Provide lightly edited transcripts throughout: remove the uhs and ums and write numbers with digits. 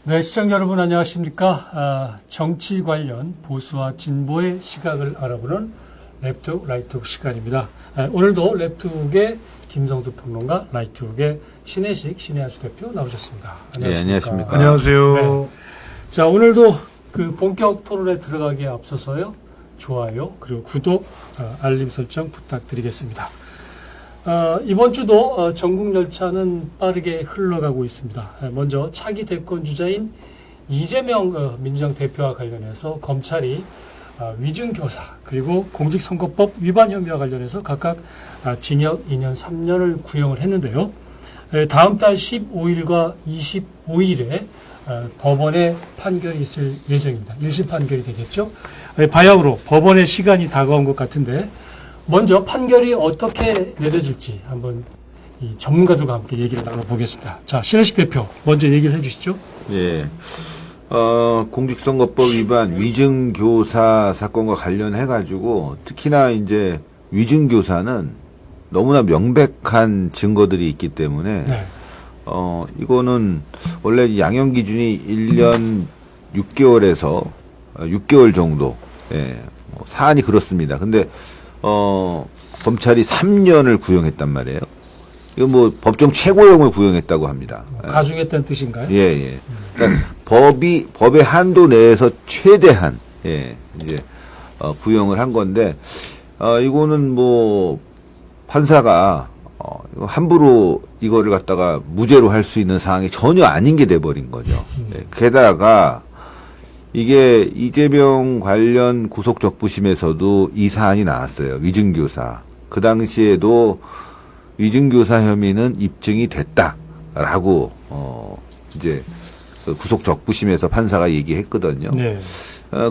네, 시청자 여러분 안녕하십니까. 정치 관련 보수와 진보의 시각을 알아보는 랩투 라이트훅 시간입니다. 오늘도 랩투훅의 김성수 평론가, 라이트훅의 신혜식, 신혜아수 대표 나오셨습니다. 안녕하십니까. 네, 안녕하십니까. 안녕하세요. 네. 자, 오늘도 그 본격 토론에 들어가기에 앞서서요, 좋아요, 그리고 구독, 알림 설정 부탁드리겠습니다. 이번 주도 전국 열차는 빠르게 흘러가고 있습니다. 먼저 차기 대권 주자인 이재명 민주당 대표와 관련해서 검찰이 위증교사 그리고 공직선거법 위반 혐의와 관련해서 각각 징역 2년 3년을 구형을 했는데요. 다음 달 15일과 25일에 법원의 판결이 있을 예정입니다. 1심 판결이 되겠죠. 바야흐로 법원의 시간이 다가온 것 같은데 먼저 판결이 어떻게 내려질지 한번 이 전문가들과 함께 얘기를 나눠보겠습니다. 자, 신혜식 대표 먼저 얘기를 해주시죠. 예. 공직선거법 위반 위증교사 사건과 관련해가지고 특히나 이제 위증교사는 너무나 명백한 증거들이 있기 때문에 네. 이거는 원래 양형 기준이 1년 6개월에서 6개월 정도, 예, 사안이 그렇습니다. 근데 검찰이 3년을 구형했단 말이에요. 이거 뭐 법정 최고형을 구형했다고 합니다. 가중했다는 뜻인가요? 예, 예. 그러니까 법의 한도 내에서 최대한, 예, 이제, 구형을 한 건데, 이거는 뭐, 판사가, 함부로 이거를 갖다가 무죄로 할 수 있는 사항이 전혀 아닌 게 돼버린 거죠. 예, 게다가, 이게 이재명 관련 구속적부심에서도 이 사안이 나왔어요. 위증교사. 그 당시에도 위증교사 혐의는 입증이 됐다라고 이제 그 구속적부심에서 판사가 얘기했거든요. 네.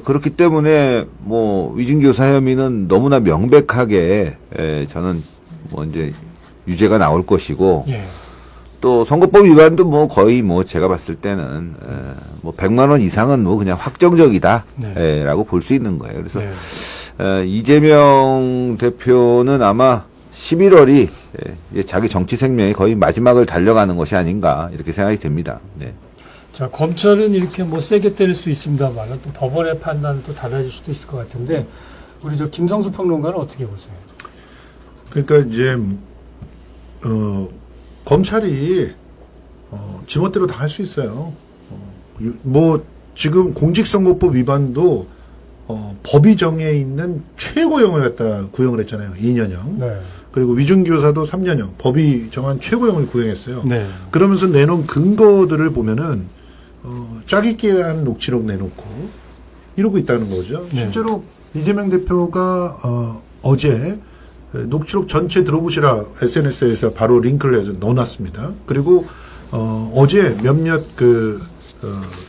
그렇기 때문에 뭐 위증교사 혐의는 너무나 명백하게 저는 뭐 이제 유죄가 나올 것이고. 예. 또 선거법 위반도 뭐 거의 뭐 제가 봤을 때는 뭐 100만 원 이상은 뭐 그냥 확정적이다, 네. 라고 볼 수 있는 거예요. 그래서 네. 이재명 대표는 아마 11월이 자기 정치 생명이 거의 마지막을 달려가는 것이 아닌가 이렇게 생각이 됩니다. 네. 자, 검찰은 이렇게 뭐 세게 때릴 수 있습니다만 또 법원의 판단은 또 달라질 수도 있을 것 같은데 우리 저 김성수 평론가는 어떻게 보세요? 그러니까 이제 검찰이 지멋대로 다 할 수 있어요. 뭐 지금 공직선거법 위반도 법이 정해 있는 최고형을 갖다 구형을 했잖아요. 2년형. 네. 그리고 위증교사도 3년형. 법이 정한 최고형을 구형했어요. 네. 그러면서 내놓은 근거들을 보면은 짜깁기한 녹취록 내놓고 이러고 있다는 거죠. 네. 실제로 이재명 대표가 어제 녹취록 전체 들어보시라 SNS에서 바로 링크를 해서 넣어놨습니다. 그리고 어제 몇몇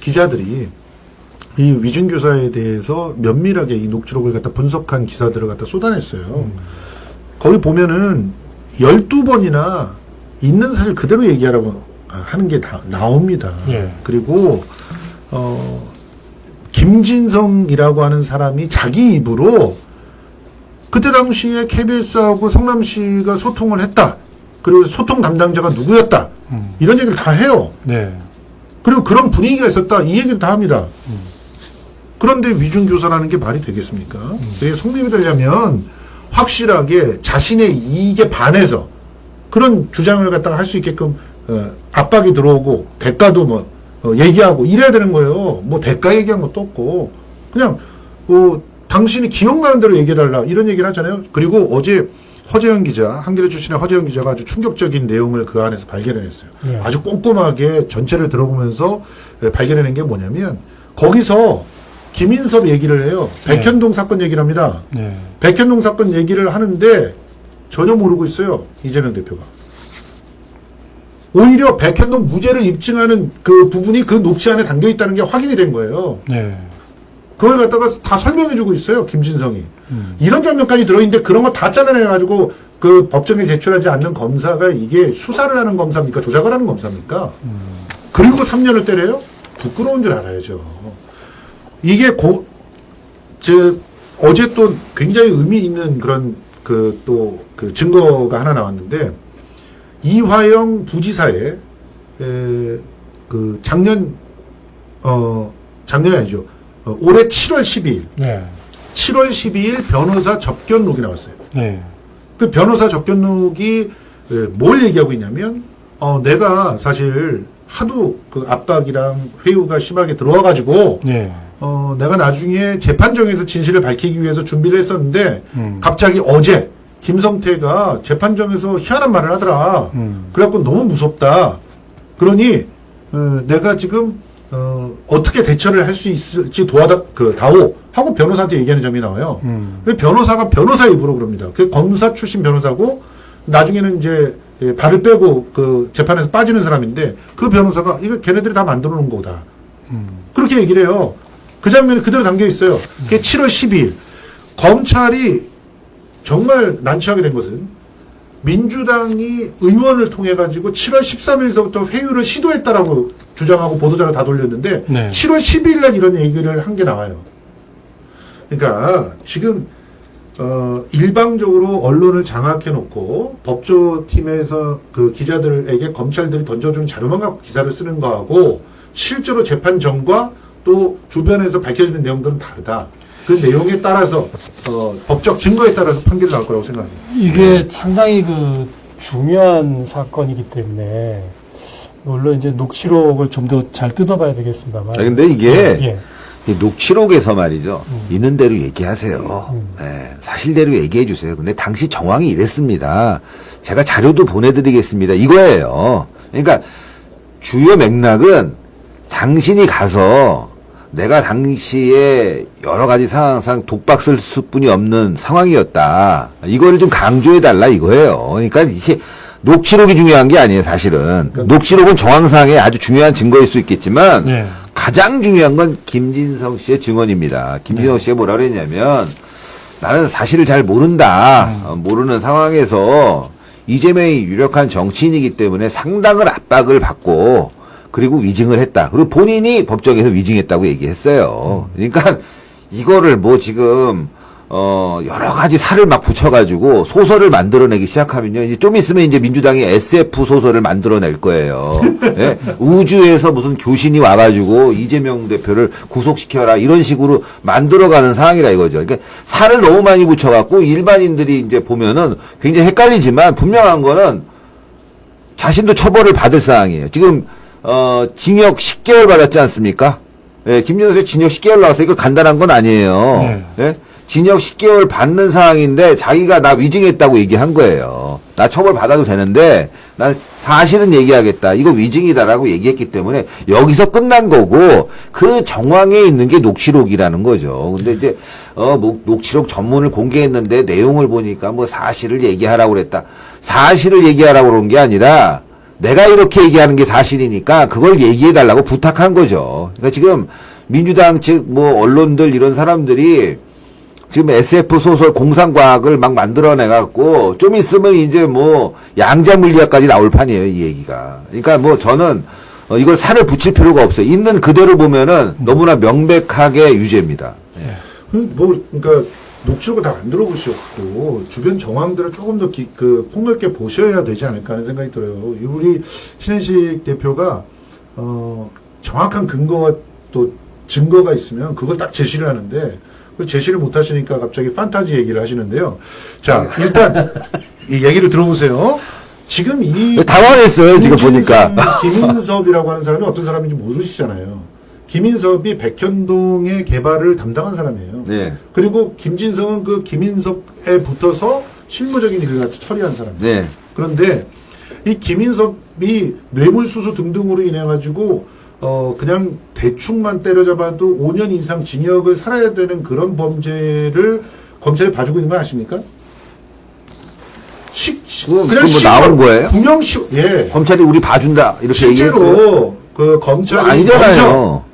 기자들이 이 위증교사에 대해서 면밀하게 이 녹취록을 갖다 분석한 기사들을 갖다 쏟아냈어요. 거기 보면은 12번이나 있는 사실 그대로 얘기하라고 하는 게 다 나옵니다. 예. 그리고 김진성이라고 하는 사람이 자기 입으로 그때 당시에 KBS하고 성남시가 소통을 했다. 그리고 소통 담당자가 누구였다. 이런 얘기를 다 해요. 네. 그리고 그런 분위기가 있었다. 이 얘기를 다 합니다. 그런데 위증교사라는 게 말이 되겠습니까? 그게 성립이 되려면 확실하게 자신의 이익에 반해서 그런 주장을 갖다가 할 수 있게끔 압박이 들어오고 대가도 뭐 얘기하고 이래야 되는 거예요. 뭐 대가 얘기한 것도 없고 그냥 당신이 기억나는 대로 얘기해달라 이런 얘기를 하잖아요. 그리고 어제 허재영 기자, 한겨레 출신의 허재영 기자가 아주 충격적인 내용을 그 안에서 발견해냈어요. 네. 아주 꼼꼼하게 전체를 들어보면서 발견해낸 게 뭐냐면 거기서 김인섭 얘기를 해요. 백현동 사건 얘기를 합니다. 네. 백현동 사건 얘기를 하는데 전혀 모르고 있어요. 이재명 대표가. 오히려 백현동 무죄를 입증하는 그 부분이 그 녹취 안에 담겨 있다는 게 확인이 된 거예요. 네. 그걸 갖다가 다 설명해주고 있어요, 김진성이. 이런 장면까지 들어있는데 그런 거 다 잘라내가지고 그 법정에 제출하지 않는 검사가 이게 수사를 하는 검사입니까? 조작을 하는 검사입니까? 그리고 3년을 때려요? 부끄러운 줄 알아야죠. 이게 어제 또 굉장히 의미 있는 그런 그 증거가 하나 나왔는데 이화영 부지사의 그 작년 작년이 아니죠. 올해 7월 12일. 네. 7월 12일 변호사 접견록이 나왔어요. 네. 그 변호사 접견록이 뭘 얘기하고 있냐면, 내가 사실 하도 그 압박이랑 회유가 심하게 들어와가지고, 네. 내가 나중에 재판정에서 진실을 밝히기 위해서 준비를 했었는데, 갑자기 어제 김성태가 재판정에서 희한한 말을 하더라. 그래갖고 너무 무섭다. 그러니, 내가 지금, 어떻게 대처를 할 수 있을지 다오. 하고 변호사한테 얘기하는 점이 나와요. 그래서 변호사가 변호사 입으로 그럽니다. 그 검사 출신 변호사고, 나중에는 이제, 발을 빼고 그 재판에서 빠지는 사람인데, 그 변호사가 이거 걔네들이 다 만들어 놓은 거다. 그렇게 얘기를 해요. 그 장면이 그대로 담겨 있어요. 그게 7월 12일. 검찰이 정말 난처하게 된 것은 민주당이 의원을 통해 가지고 7월 13일서부터 회유를 시도했다라고 주장하고 보도자료 다 돌렸는데 네. 7월 12일 날 이런 얘기를 한 게 나와요. 그러니까 지금 일방적으로 언론을 장악해 놓고 법조팀에서 그 기자들에게 검찰들이 던져준 자료만 갖고 기사를 쓰는 거하고 실제로 재판 전과 또 주변에서 밝혀지는 내용들은 다르다. 그 내용에 따라서 법적 증거에 따라서 판결이 나올 거라고 생각합니다. 이게 상당히 그 중요한 사건이기 때문에 물론 이제 녹취록을 좀 더 잘 뜯어봐야 되겠습니다만. 근데 이게 예. 이 녹취록에서 말이죠. 있는 대로 얘기하세요. 네, 사실대로 얘기해 주세요. 근데 당시 정황이 이랬습니다. 제가 자료도 보내드리겠습니다. 이거예요. 그러니까 주요 맥락은 당신이 가서 내가 당시에 여러 가지 상황상 독박 쓸 수뿐이 없는 상황이었다. 이거를 좀 강조해달라 이거예요. 그러니까 이게 녹취록이 중요한 게 아니에요, 사실은. 녹취록은 정황상의 아주 중요한 증거일 수 있겠지만, 네. 가장 중요한 건 김진성 씨의 증언입니다. 김진성 씨가 뭐라 그랬냐면, 나는 사실을 잘 모른다. 모르는 상황에서 이재명이 유력한 정치인이기 때문에 상당한 압박을 받고, 그리고 위증을 했다. 그리고 본인이 법정에서 위증했다고 얘기했어요. 그러니까 이거를 뭐 지금 여러 가지 살을 막 붙여가지고 소설을 만들어내기 시작하면요. 이제 좀 있으면 이제 민주당이 SF 소설을 만들어낼 거예요. 예? 우주에서 무슨 교신이 와가지고 이재명 대표를 구속시켜라 이런 식으로 만들어가는 상황이라 이거죠. 그러니까 살을 너무 많이 붙여갖고 일반인들이 이제 보면은 굉장히 헷갈리지만 분명한 거는 자신도 처벌을 받을 상황이에요. 지금 징역 10개월 받았지 않습니까? 예, 김진성 씨 징역 10개월 나와서 이거 간단한 건 아니에요. 네. 예? 징역 10개월 받는 상황인데 자기가 나 위증했다고 얘기한 거예요. 나 처벌 받아도 되는데 난 사실은 얘기하겠다. 이거 위증이다라고 얘기했기 때문에 여기서 끝난 거고 그 정황에 있는 게 녹취록이라는 거죠. 근데 이제 녹취록 전문을 공개했는데 내용을 보니까 뭐 사실을 얘기하라고 그랬다. 사실을 얘기하라고 그런 게 아니라 내가 이렇게 얘기하는 게 사실이니까 그걸 얘기해달라고 부탁한 거죠. 그러니까 지금 민주당 즉 뭐 언론들 이런 사람들이 지금 SF 소설 공상과학을 막 만들어내갖고 좀 있으면 이제 뭐 양자 물리학까지 나올 판이에요, 이 얘기가. 그러니까 뭐 저는 이걸 살을 붙일 필요가 없어요. 있는 그대로 보면은 너무나 명백하게 유죄입니다. 그러니까 녹취록을 다 안 들어보셨고 주변 정황들을 조금 더 폭넓게 보셔야 되지 않을까 하는 생각이 들어요. 우리 신현식 대표가 정확한 근거와 또 증거가 있으면 그걸 딱 제시를 하는데 그 제시를 못 하시니까 갑자기 판타지 얘기를 하시는데요. 자, 일단 이 얘기를 들어보세요. 지금 이 당황했어요, 지금 보니까. 김인섭이라고 하는 사람이 어떤 사람인지 모르시잖아요. 김인섭이 백현동의 개발을 담당한 사람이에요. 네. 그리고 김진성은 그 김인섭에 붙어서 실무적인 일을 같이 처리한 사람이에요. 네. 그런데 이 김인섭이 뇌물수수 등등으로 인해 가지고 그냥 대충만 때려잡아도 5년 이상 징역을 살아야 되는 그런 범죄를 검찰이 봐주고 있는 거 아십니까? 그건 뭐 나온 거예요? 구형식, 예. 검찰이 우리 봐준다 이렇게 얘기했어요. 실제로 그 검찰이 아니잖아요.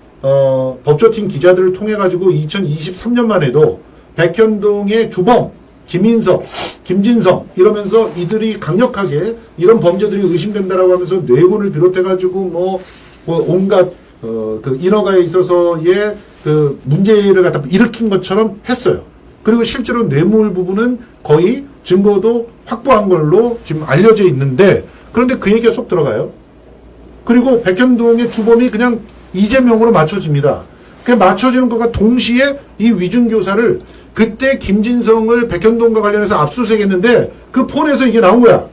법조팀 기자들을 통해 가지고 2023년만 해도 백현동의 주범 김인섭, 김진성 이러면서 이들이 강력하게 이런 범죄들이 의심된다라고 하면서 뇌물을 비롯해 가지고 뭐 온갖 그 인허가에 있어서의 그 문제를 갖다 일으킨 것처럼 했어요. 그리고 실제로 뇌물 부분은 거의 증거도 확보한 걸로 지금 알려져 있는데 그런데 그 얘기가 쏙 들어가요. 그리고 백현동의 주범이 그냥 이재명으로 맞춰집니다. 그 맞춰지는 것과 동시에 이 위중교사를 그때 김진성을 백현동과 관련해서 압수수색했는데 그 폰에서 이게 나온 거야.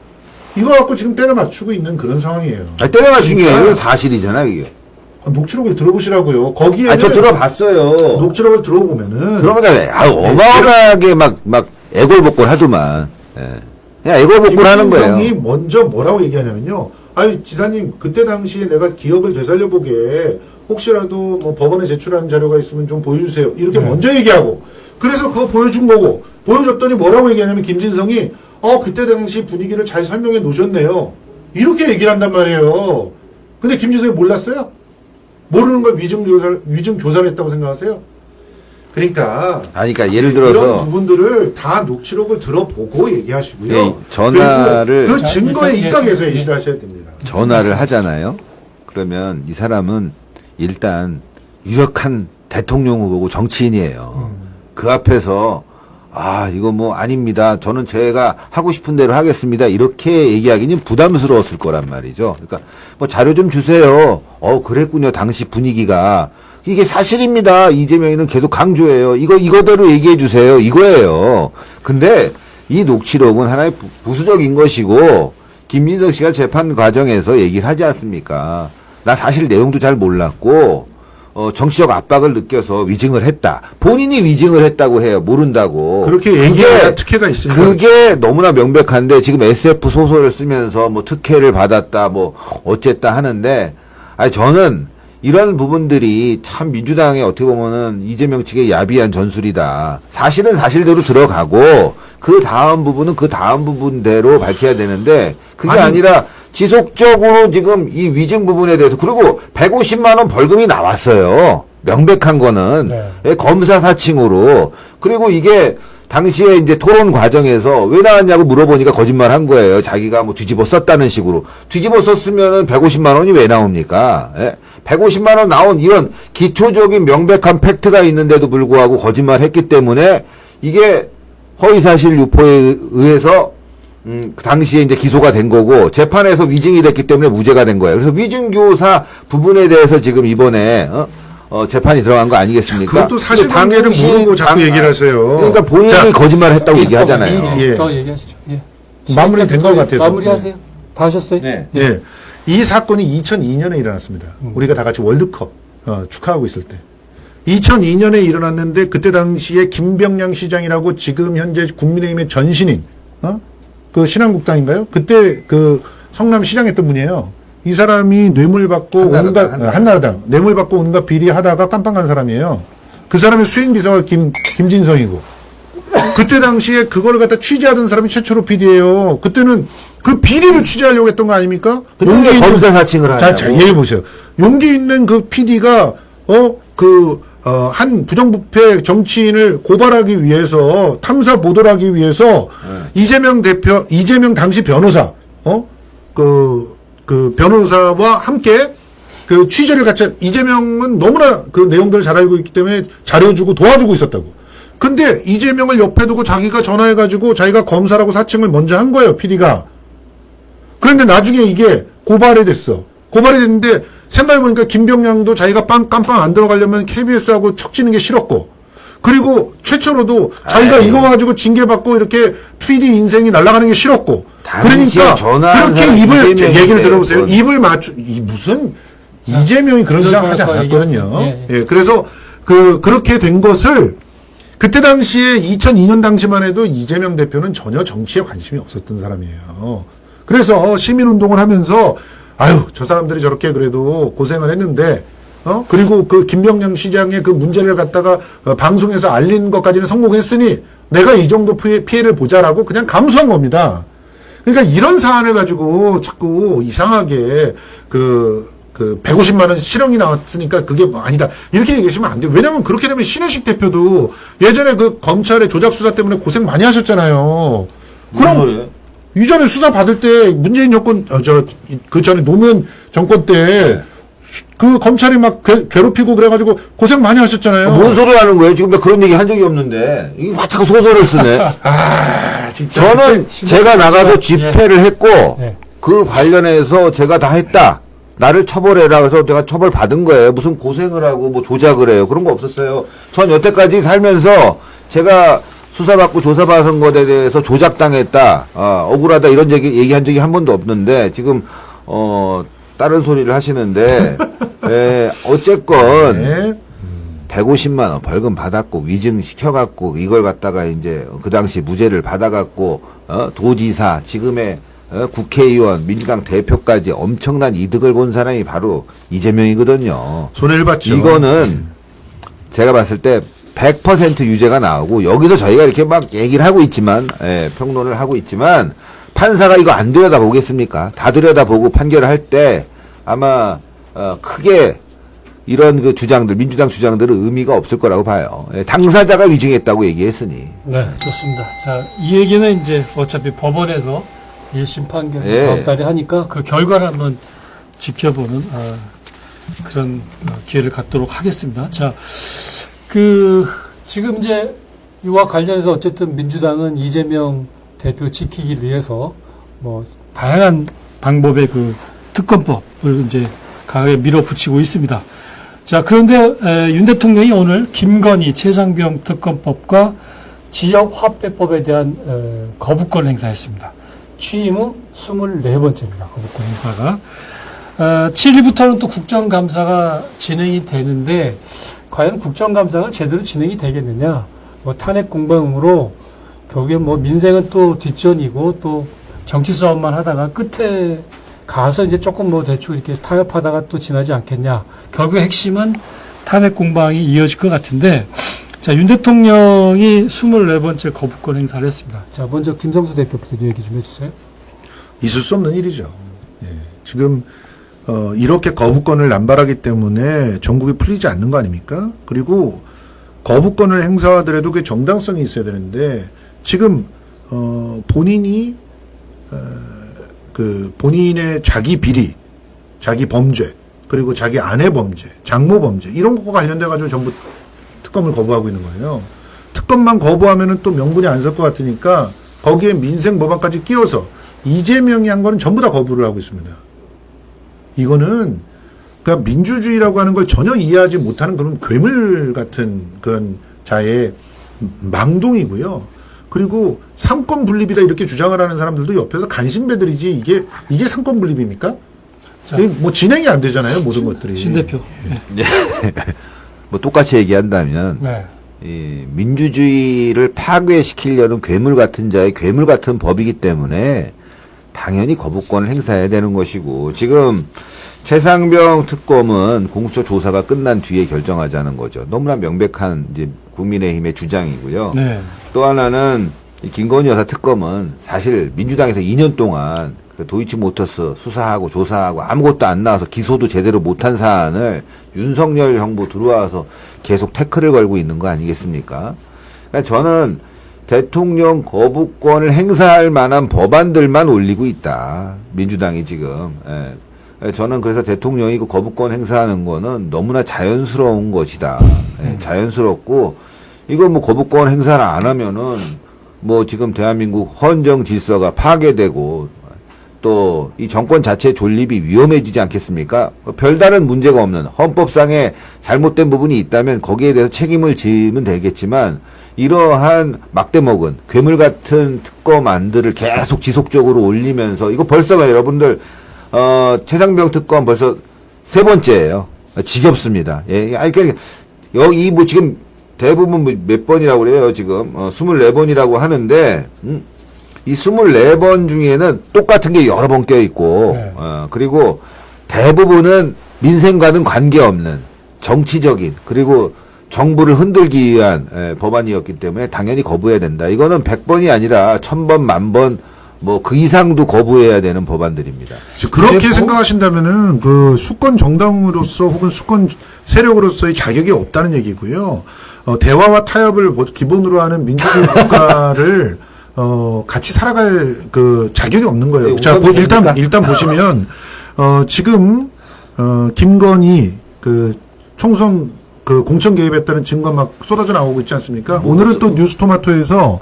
이거 갖고 지금 때려 맞추고 있는 그런 상황이에요. 때려 맞춘 게 아니라 사실이잖아, 이게. 녹취록을 들어보시라고요. 거기에는 저 들어봤어요. 녹취록을 들어보면은 그러니까, 어마어마하게 막 애골복골 하더만. 예. 그냥 애골복골 하는 거예요. 김진성이 먼저 뭐라고 얘기하냐면요. 아유, 지사님, 그때 당시에 내가 기억을 되살려보게 혹시라도 뭐 법원에 제출하는 자료가 있으면 좀 보여주세요. 이렇게 먼저 얘기하고. 그래서 그거 보여준 거고. 보여줬더니 뭐라고 얘기하냐면 김진성이 그때 당시 분위기를 잘 설명해 놓으셨네요. 이렇게 얘기를 한단 말이에요. 근데 김진성이 몰랐어요? 모르는 걸 위증교사를 했다고 생각하세요? 그러니까. 그러니까 예를 들어서. 이런 부분들을 다 녹취록을 들어보고 얘기하시고요. 예, 전화를. 그 증거에 일단 입각해서 예, 얘기를 하셔야 됩니다. 전화를 하잖아요. 그러면 이 사람은 일단 유력한 대통령 후보고 정치인이에요. 그 앞에서 이거 뭐 아닙니다. 저는 제가 하고 싶은 대로 하겠습니다. 이렇게 얘기하기는 부담스러웠을 거란 말이죠. 그러니까 뭐 자료 좀 주세요. 그랬군요. 당시 분위기가. 이게 사실입니다. 이재명이는 계속 강조해요. 이거대로 얘기해 주세요. 이거예요. 근데 이 녹취록은 하나의 부수적인 것이고 김진석 씨가 재판 과정에서 얘기를 하지 않습니까? 나 사실 내용도 잘 몰랐고 정치적 압박을 느껴서 위증을 했다. 본인이 위증을 했다고 해요. 모른다고. 그렇게 얘기해야 특혜가 있으니까. 그게 너무나 명백한데 지금 SF 소설을 쓰면서 뭐 특혜를 받았다 뭐 어쨌다 하는데 저는 이런 부분들이 참 민주당에 어떻게 보면은 이재명 측의 야비한 전술이다. 사실은 사실대로 들어가고 그 다음 부분은 그 다음 부분대로 밝혀야 되는데 그게 아니라 지속적으로 지금 이 위증 부분에 대해서 그리고 150만 원 벌금이 나왔어요. 명백한 거는 검사 사칭으로 그리고 이게 당시에 이제 토론 과정에서 왜 나왔냐고 물어보니까 거짓말 한 거예요. 자기가 뭐 뒤집어 썼다는 식으로. 뒤집어 썼으면은 150만 원이 왜 나옵니까? 150만 원 나온 이런 기초적인 명백한 팩트가 있는데도 불구하고 거짓말 했기 때문에 이게 허위사실 유포에 의해서 그 당시에 이제 기소가 된 거고 재판에서 위증이 됐기 때문에 무죄가 된 거예요. 그래서 위증교사 부분에 대해서 지금 이번에 재판이 들어간 거 아니겠습니까? 그것도 사실관계를 모르고 자꾸 얘기를 하세요. 그러니까 본인이 거짓말을 했다고 얘기하잖아요. 더 얘기하시죠. 예. 마무리된 것 같아서. 마무리하세요. 다 하셨어요? 네. 예. 이 사건이 2002년에 일어났습니다. 우리가 다 같이 월드컵 축하하고 있을 때. 2002년에 일어났는데 그때 당시에 김병량 시장이라고 지금 현재 국민의힘의 전신인 그 신한국당인가요? 그때 그 성남 시장했던 분이에요. 이 사람이 뇌물 받고 한나라당 뇌물 받고 온갖 비리 하다가 깜빵 간 사람이에요. 그 사람의 수행 비서가 김진성이고 그때 당시에 그걸 갖다 취재하던 사람이 최초로 PD예요. 그때는 그 비리를 취재하려고 했던 거 아닙니까? 용기 검사 사칭을 하냐고. 자, 얘기 보세요. 용기 있는 그 PD가 한 부정부패 정치인을 고발하기 위해서 탐사 보도를 하기 위해서 이재명 당시 변호사 그 변호사와 함께 그 취재를 같이 이재명은 너무나 그 내용들을 잘 알고 있기 때문에 자료주고 도와주고 있었다고. 근데 이재명을 옆에 두고 자기가 전화해가지고 자기가 검사라고 사칭을 먼저 한 거예요, PD가. 그런데 나중에 이게 고발이 됐어. 고발이 됐는데 생각해보니까 김병량도 자기가 깜빵 안 들어가려면 KBS하고 척지는 게 싫었고 그리고 최초로도 자기가 이거 가지고 징계받고 이렇게 PD 인생이 날아가는 게 싫었고 그러니까 그렇게 얘기를 들어보세요. 입을 무슨 이재명이 그런 생각하지 않았거든요. 예, 그래서 그렇게 된 것을 그때 당시에 2002년 당시만 해도 이재명 대표는 전혀 정치에 관심이 없었던 사람이에요. 그래서 시민운동을 하면서 저 사람들이 저렇게 그래도 고생을 했는데, 그리고 그 김병량 시장의 그 문제를 갖다가 방송에서 알린 것까지는 성공했으니 내가 이 정도 피해를 보자라고 그냥 감수한 겁니다. 그러니까 이런 사안을 가지고 자꾸 이상하게 150만 원 실형이 나왔으니까 그게 뭐 아니다. 이렇게 얘기하시면 안 돼요. 왜냐면 그렇게 되면 신혜식 대표도 예전에 그 검찰의 조작 수사 때문에 고생 많이 하셨잖아요. 그럼 이전에 수사 받을 때 문재인 정권 그 전에 노무현 정권 때 그 검찰이 막 괴롭히고 그래가지고 고생 많이 하셨잖아요. 뭔 소리 하는 거예요? 지금 나 그런 얘기 한 적이 없는데 이게 자꾸 소설을 쓰네. 진짜 저는 제가 나가서 집회를 했고 그 관련해서 제가 다 했다. 나를 처벌해라 그래서 내가 처벌 받은 거예요. 무슨 고생을 하고 뭐 조작을 해요. 그런 거 없었어요. 전 여태까지 살면서 제가 수사받고 조사받은 것에 대해서 조작당했다, 억울하다 이런 얘기한 적이 한 번도 없는데 지금 다른 소리를 하시는데 어쨌건 네. 150만 원 벌금 받았고 위증 시켜갖고 이걸 갖다가 이제 그 당시 무죄를 받아갖고 도지사 지금의 국회의원 민주당 대표까지 엄청난 이득을 본 사람이 바로 이재명이거든요. 손해를 봤죠. 이거는 제가 봤을 때 100% 유죄가 나오고 여기서 저희가 이렇게 막 얘기를 하고 있지만 평론을 하고 있지만 판사가 이거 안 들여다보겠습니까? 다 들여다보고 판결을 할 때 아마 크게 이런 그 주장들 민주당 주장들은 의미가 없을 거라고 봐요. 당사자가 위증했다고 얘기했으니. 네, 좋습니다. 자, 이 얘기는 이제 어차피 법원에서 1심 판결 다음 달에 하니까 그 결과를 한번 지켜보는 그런 기회를 갖도록 하겠습니다. 자, 지금 이제 이와 관련해서 어쨌든 민주당은 이재명 대표 지키기 위해서 뭐 다양한 방법의 그 특검법을 이제 강하게 밀어붙이고 있습니다. 자, 그런데 윤 대통령이 오늘 김건희 최상병 특검법과 지역 화폐법에 대한 거부권 행사했습니다. 취임 후 24번째입니다. 거부권 행사가. 7일부터는 또 국정감사가 진행이 되는데 과연 국정감사가 제대로 진행이 되겠느냐. 뭐 탄핵 공방으로 결국엔 뭐 민생은 또 뒷전이고 또 정치 싸움만 하다가 끝에 가서 이제 조금 뭐 대충 이렇게 타협하다가 또 지나지 않겠냐. 결국 핵심은 탄핵 공방이 이어질 것 같은데, 자, 윤 대통령이 24번째 거부권 행사를 했습니다. 자, 먼저 김성수 대표부터 얘기 좀 해주세요. 있을 수 없는 일이죠. 예. 지금 이렇게 거부권을 남발하기 때문에 전국이 풀리지 않는 거 아닙니까? 그리고 거부권을 행사하더라도 그게 정당성이 있어야 되는데 지금 본인이 그 본인의 자기 비리, 자기 범죄, 그리고 자기 아내 범죄, 장모 범죄 이런 것과 관련돼 가지고 전부 특검을 거부하고 있는 거예요. 특검만 거부하면은 또 명분이 안 설 것 같으니까 거기에 민생 법안까지 끼워서 이재명이 한 거는 전부 다 거부를 하고 있습니다. 이거는 그러니까 민주주의라고 하는 걸 전혀 이해하지 못하는 그런 괴물 같은 그런 자의 망동이고요. 그리고 삼권 분립이다 이렇게 주장을 하는 사람들도 옆에서 간신배들이지 이게 삼권 분립입니까? 자, 뭐 진행이 안 되잖아요, 모든 것들이. 신 대표. 네. 뭐 똑같이 얘기한다면 네. 이 민주주의를 파괴시키려는 괴물 같은 자의 괴물 같은 법이기 때문에 당연히 거부권을 행사해야 되는 것이고 지금 최상병 특검은 공수처 조사가 끝난 뒤에 결정하자는 거죠. 너무나 명백한 이제 국민의힘의 주장이고요. 네. 또 하나는 이 김건희 여사 특검은 사실 민주당에서 2년 동안 그 도이치모터스 수사하고 조사하고 아무것도 안 나와서 기소도 제대로 못한 사안을 윤석열 정부 들어와서 계속 태클을 걸고 있는 거 아니겠습니까? 그러니까 저는 대통령 거부권을 행사할 만한 법안들만 올리고 있다. 민주당이 지금. 저는 그래서 대통령이 그 거부권 행사하는 거는 너무나 자연스러운 것이다. 자연스럽고 이거 뭐 거부권 행사를 안 하면은 뭐 지금 대한민국 헌정 질서가 파괴되고 또 이 정권 자체의 존립이 위험해지지 않겠습니까? 별다른 문제가 없는 헌법상의 잘못된 부분이 있다면 거기에 대해서 책임을 지면 되겠지만 이러한 막대먹은 괴물 같은 특검안들을 계속 지속적으로 올리면서 이거 벌써 여러분들 최상병 특검 벌써 3번째예요. 지겹습니다. 예, 아니 그러니까 여기 뭐 지금 대부분 몇 번이라고 그래요, 지금. 24번이라고 하는데, 이 24번 중에는 똑같은 게 여러 번 껴있고, 네. 그리고 대부분은 민생과는 관계없는 정치적인, 그리고 정부를 흔들기 위한 법안이었기 때문에 당연히 거부해야 된다. 이거는 100번이 아니라 1000번, 10,000번, 뭐 그 이상도 거부해야 되는 법안들입니다. 그렇게 생각하신다면은 그 수권 정당으로서 혹은 수권 세력으로서의 자격이 없다는 얘기고요. 대화와 타협을 기본으로 하는 민주주의 국가를 같이 살아갈 그 자격이 없는 거예요. 네, 자, 일단 보시면 지금 김건희 그 총선 그 공천 개입했다는 증거 막 쏟아져 나오고 있지 않습니까? 오늘은 또 뉴스토마토에서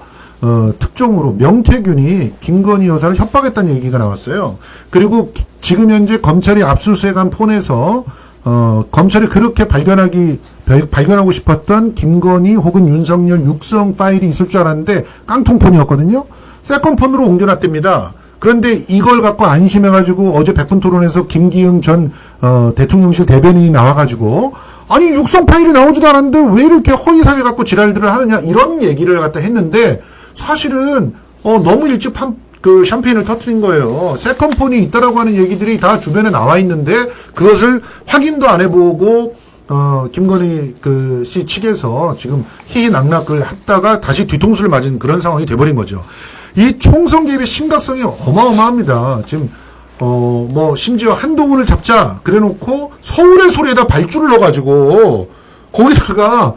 특종으로 명태균이 김건희 여사를 협박했다는 얘기가 나왔어요. 그리고 지금 현재 검찰이 압수수색한 폰에서 검찰이 그렇게 발견하고 싶었던 김건희 혹은 윤석열 육성 파일이 있을 줄 알았는데 깡통폰이었거든요. 세컨폰으로 옮겨놨답니다. 그런데 이걸 갖고 안심해가지고 어제 백분 토론에서 김기흥 전 대통령실 대변인이 나와가지고 아니 육성 파일이 나오지도 않았는데 왜 이렇게 허위사실 갖고 지랄들을 하느냐 이런 얘기를 갖다 했는데 사실은 너무 일찍 그 샴페인을 터뜨린 거예요. 세컨폰이 있다라고 하는 얘기들이 다 주변에 나와 있는데 그것을 확인도 안 해보고 김건희 씨 측에서 지금 희희낙낙을 했다가 다시 뒤통수를 맞은 그런 상황이 돼버린 거죠. 이 총선 개입의 심각성이 어마어마합니다. 지금 심지어 한동훈을 잡자 그래놓고 서울의 소리에다 발주를 넣어가지고 거기다가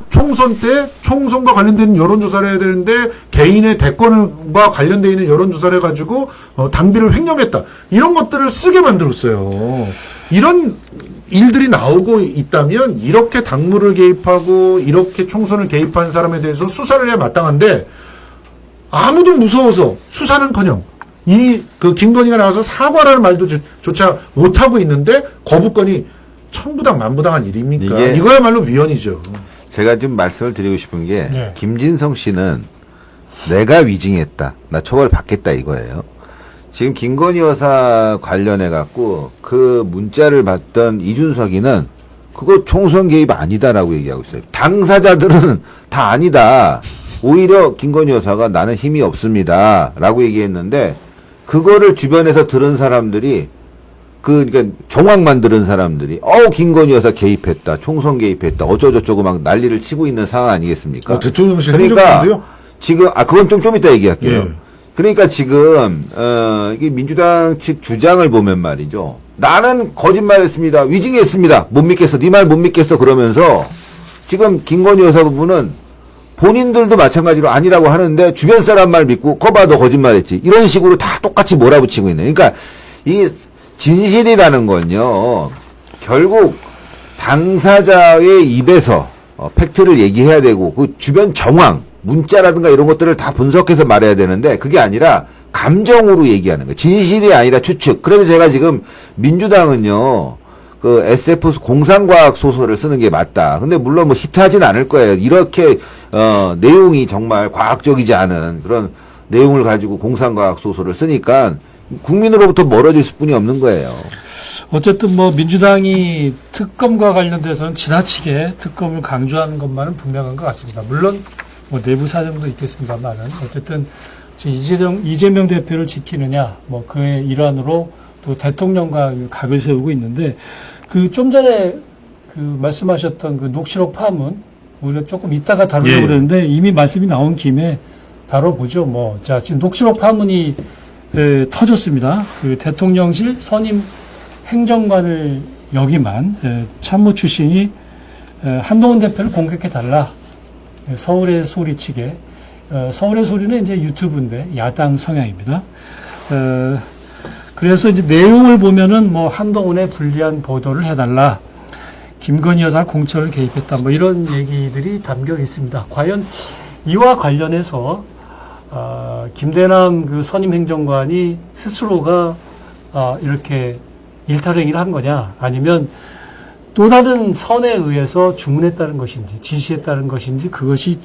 총선 때 총선과 관련된 여론조사를 해야 되는데 개인의 대권과 관련되어 있는 여론조사를 해가지고 당비를 횡령했다. 이런 것들을 쓰게 만들었어요. 이런 일들이 나오고 있다면 이렇게 당무를 개입하고 이렇게 총선을 개입한 사람에 대해서 수사를 해야 마땅한데 아무도 무서워서 수사는커녕 김건희가 나와서 사과라는 말도 조차 못하고 있는데 거부권이 천부당 만부당한 일입니까? 이거야말로 위헌이죠. 제가 좀 말씀을 드리고 싶은 게 네. 김진성 씨는 내가 위증했다. 나 처벌 받겠다 이거예요. 지금 김건희 여사 관련해 갖고 그 문자를 받던 이준석이는 그거 총선 개입 아니다라고 얘기하고 있어요. 당사자들은 다 아니다. 오히려 김건희 여사가 나는 힘이 없습니다라고 얘기했는데 그거를 주변에서 들은 사람들이 그러니까 정황만 들은 사람들이 김건희 여사 개입했다, 총선 개입했다, 어쩌고저쩌고 막 난리를 치고 있는 상황 아니겠습니까? 대통령실 그러니까 행정관도요? 지금 그건 좀 이따 얘기할게요. 예. 그러니까 지금 이게 민주당 측 주장을 보면 말이죠. 나는 거짓말했습니다, 위증했습니다, 못 믿겠어, 네 말 못 믿겠어 그러면서 지금 김건희 여사 부분은 본인들도 마찬가지로 아니라고 하는데 주변 사람 말 믿고 거봐 너 거짓말했지 이런 식으로 다 똑같이 몰아붙이고 있네. 그러니까 이 진실이라는 건요, 결국 당사자의 입에서 팩트를 얘기해야 되고 그 주변 정황, 문자라든가 이런 것들을 다 분석해서 말해야 되는데 그게 아니라 감정으로 얘기하는 거예요. 진실이 아니라 추측. 그래서 제가 지금 민주당은요, 그 SF 공상과학 소설을 쓰는 게 맞다. 근데 물론 뭐 히트하진 않을 거예요. 이렇게 내용이 정말 과학적이지 않은 그런 내용을 가지고 공상과학 소설을 쓰니까 국민으로부터 멀어질 수뿐이 없는 거예요. 어쨌든 뭐 민주당이 특검과 관련돼서는 지나치게 특검을 강조하는 것만은 분명한 것 같습니다. 물론 뭐 내부 사정도 있겠습니다만은 어쨌든 지금 이재명 대표를 지키느냐 뭐 그의 일환으로 또 대통령과 각을 세우고 있는데 그 좀 전에 그 말씀하셨던 그 녹취록 파문 우리가 조금 이따가 다루려고 그랬는데 이미 말씀이 나온 김에 다뤄보죠. 뭐 자 지금 녹취록 파문이 터졌습니다. 그 대통령실 선임 행정관을 역임한 참모 출신이 한동훈 대표를 공격해달라. 서울의 소리 측에. 서울의 소리는 이제 유튜브인데 야당 성향입니다. 그래서 이제 내용을 보면은 뭐 한동훈에 불리한 보도를 해달라. 김건희 여사 공천을 개입했다. 뭐 이런 얘기들이 담겨 있습니다. 과연 이와 관련해서 김대남 그 선임 행정관이 스스로가 이렇게 일탈행위를 한 거냐, 아니면 또 다른 선에 의해서 주문했다는 것인지, 지시했다는 것인지, 그것이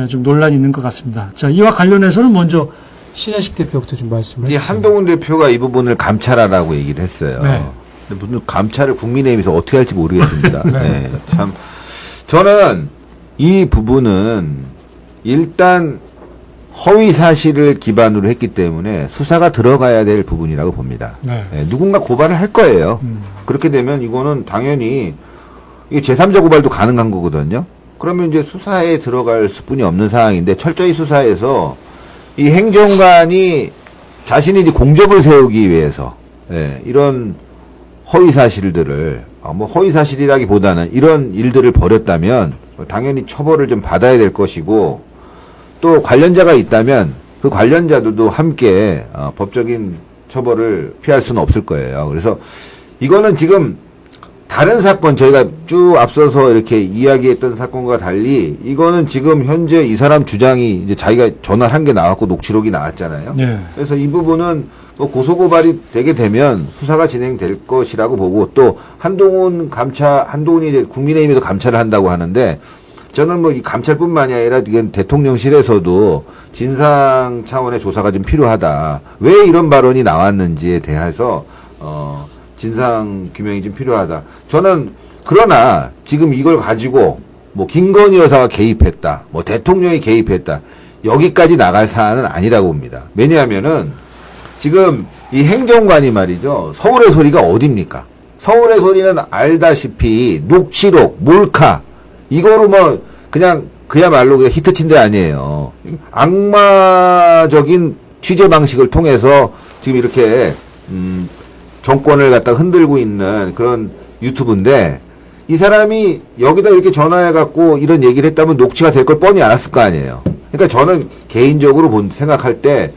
좀 논란이 있는 것 같습니다. 자, 이와 관련해서는 먼저 신혜식 대표부터 좀 말씀을 해주세요. 한동훈 대표가 이 부분을 감찰하라고 얘기를 했어요. 네. 근데 무슨 감찰을 국민의힘에서 어떻게 할지 모르겠습니다. 네. 참, 저는 이 부분은 일단 허위 사실을 기반으로 했기 때문에 수사가 들어가야 될 부분이라고 봅니다. 네. 누군가 고발을 할 거예요. 그렇게 되면 이거는 당연히 이게 제3자 고발도 가능한 거거든요. 그러면 이제 수사에 들어갈 수뿐이 없는 상황인데 철저히 수사해서 이 행정관이 자신이 이제 공적을 세우기 위해서 이런 허위 사실들을 뭐 허위 사실이라기보다는 이런 일들을 벌였다면 당연히 처벌을 좀 받아야 될 것이고, 또 관련자가 있다면 그 관련자들도 함께 법적인 처벌을 피할 수는 없을 거예요. 그래서 이거는 지금 다른 사건 저희가 쭉 앞서서 이렇게 이야기했던 사건과 달리 이거는 지금 현재 이 사람 주장이 이제 자기가 전화를 한 게 나왔고 녹취록이 나왔잖아요. 네. 그래서 이 부분은 뭐 고소고발이 되게 되면 수사가 진행될 것이라고 보고 또 한동훈이 이제 국민의힘에도 감찰을 한다고 하는데 저는 뭐 이 감찰뿐만이 아니라 이건 대통령실에서도 진상 차원의 조사가 좀 필요하다. 왜 이런 발언이 나왔는지에 대해서 진상 규명이 좀 필요하다. 저는 그러나 지금 이걸 가지고 뭐 김건희 여사가 개입했다. 뭐 대통령이 개입했다. 여기까지 나갈 사안은 아니라고 봅니다. 왜냐하면은 지금 이 행정관이 말이죠. 서울의 소리가 어딥니까? 서울의 소리는 알다시피 녹취록, 몰카 이거로 뭐 그냥 그야말로 그냥 히트친 데 아니에요. 악마적인 취재 방식을 통해서 지금 이렇게 정권을 갖다 흔들고 있는 그런 유튜브인데 이 사람이 여기다 이렇게 전화해갖고 이런 얘기를 했다면 녹취가 될 걸 뻔히 알았을 거 아니에요. 그러니까 저는 개인적으로 생각할 때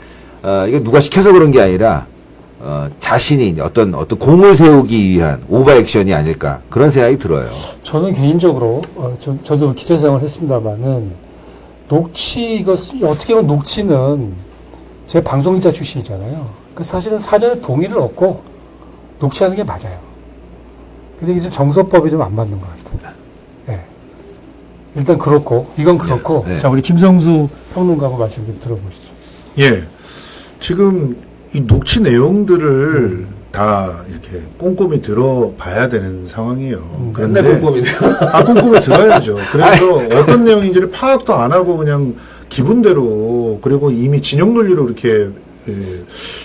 이거 누가 시켜서 그런 게 아니라 자신이 어떤 공을 세우기 위한 오버액션이 아닐까 그런 생각이 들어요. 저는 개인적으로 저도 기자 생활을 했습니다만은 어떻게 보면 녹취는 제가 방송기자 출신이잖아요. 그 사실은 사전에 동의를 얻고 녹취하는 게 맞아요. 근데 이게 좀 정서법이 좀 안 맞는 것 같아요. 네. 일단 그렇고 이건 그렇고 네. 자 우리 김성수 평론가하고 말씀 좀 들어보시죠. 예. 지금 이 녹취 내용들을 다 이렇게 꼼꼼히 들어봐야 되는 상황이에요. 그런데 꼼꼼히 꼼꼼히 들어야죠. 그래서 어떤 내용인지를 파악도 안 하고 그냥 기분대로 그리고 이미 진영 논리로 이렇게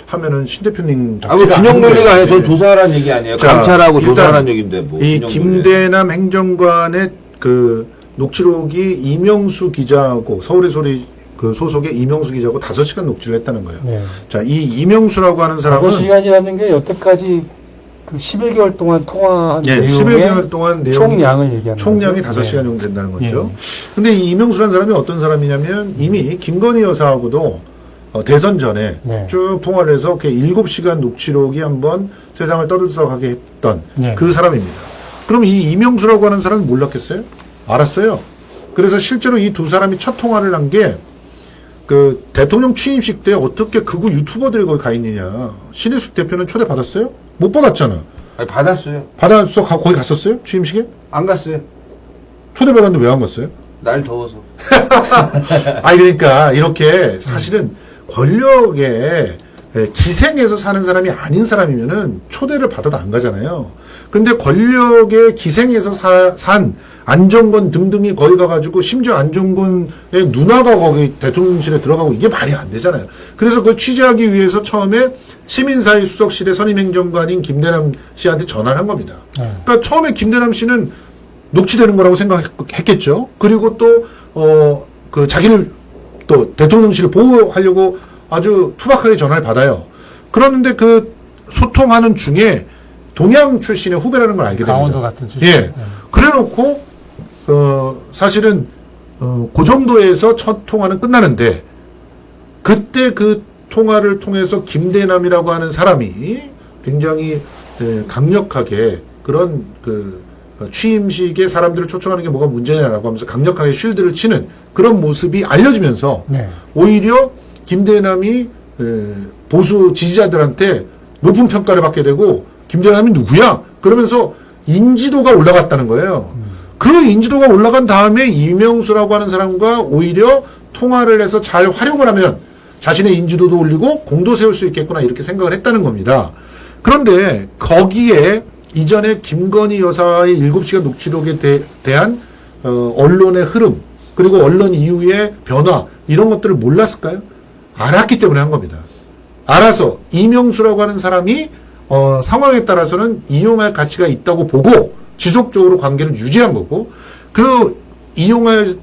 하면은 신 대표님 뭐 진영 논리가 아니라 전 네. 조사하라는 얘기 아니에요. 자, 감찰하고 일단 조사하라는 얘기인데 뭐 이 진영 김대남 행정관의 그 녹취록이 이명수 기자하고 서울의 소리 그 소속의 이명수 기자하고 5시간 녹취를 했다는 거예요. 네. 자, 이 이명수라고 하는 사람은 5시간이라는 게 여태까지 그 11개월 동안 통화한 예, 내용의 11개월 동안 총량을 얘기하는 총량이 거죠. 5시간 네. 정도 된다는 거죠. 예. 근데 이 이명수라는 사람이 어떤 사람이냐면 이미 김건희 여사하고도 대선 전에 네. 쭉 통화를 해서 7시간 녹취록이 한번 세상을 떠들썩하게 했던 네. 그 사람입니다. 그럼 이 이명수라고 하는 사람은 몰랐겠어요? 알았어요. 그래서 실제로 이 두 사람이 첫 통화를 한 게 그 대통령 취임식 때 어떻게 극우 유튜버들이 거기 가 있느냐. 신혜숙 대표는 초대받았어요? 못 받았잖아. 아니, 받았어요. 받았어? 거기 갔었어요? 취임식에? 안 갔어요. 초대받았는데 왜 안 갔어요? 날 더워서. 그러니까 이렇게 사실은 권력에 기생해서 사는 사람이 아닌 사람이면은 초대를 받아도 안 가잖아요. 근데 권력에 기생해서 산 안정권 등등이 거기 가가지고 심지어 안정권의 누나가 거기 대통령실에 들어가고 이게 말이 안 되잖아요. 그래서 그걸 취재하기 위해서 처음에 시민사회 수석실의 선임행정관인 김대남 씨한테 전화를 한 겁니다. 그러니까 처음에 김대남 씨는 녹취되는 거라고 생각했겠죠. 그리고 또 그 자기를 또 대통령실을 보호하려고 아주 투박하게 전화를 받아요. 그러는데 그 소통하는 중에 동양 출신의 후배라는 걸 알게 됩니다. 강원도 같은 출신. 예. 네. 그래놓고 사실은 그 정도에서 첫 통화는 끝나는데 그때 그 통화를 통해서 김대남이라고 하는 사람이 굉장히 강력하게 그런 그 취임식에 사람들을 초청하는 게 뭐가 문제냐라고 하면서 강력하게 쉴드를 치는 그런 모습이 알려지면서 네. 오히려 김대남이 보수 지지자들한테 높은 평가를 받게 되고 김대남이 누구야? 그러면서 인지도가 올라갔다는 거예요. 그 인지도가 올라간 다음에 이명수라고 하는 사람과 오히려 통화를 해서 잘 활용을 하면 자신의 인지도도 올리고 공도 세울 수 있겠구나 이렇게 생각을 했다는 겁니다. 그런데 거기에 이전에 김건희 여사의 7시간 녹취록에 대한 언론의 흐름 그리고 언론 이후의 변화 이런 것들을 몰랐을까요? 알았기 때문에 한 겁니다. 알아서 이명수라고 하는 사람이 상황에 따라서는 이용할 가치가 있다고 보고 지속적으로 관계를 유지한 거고 그 이용할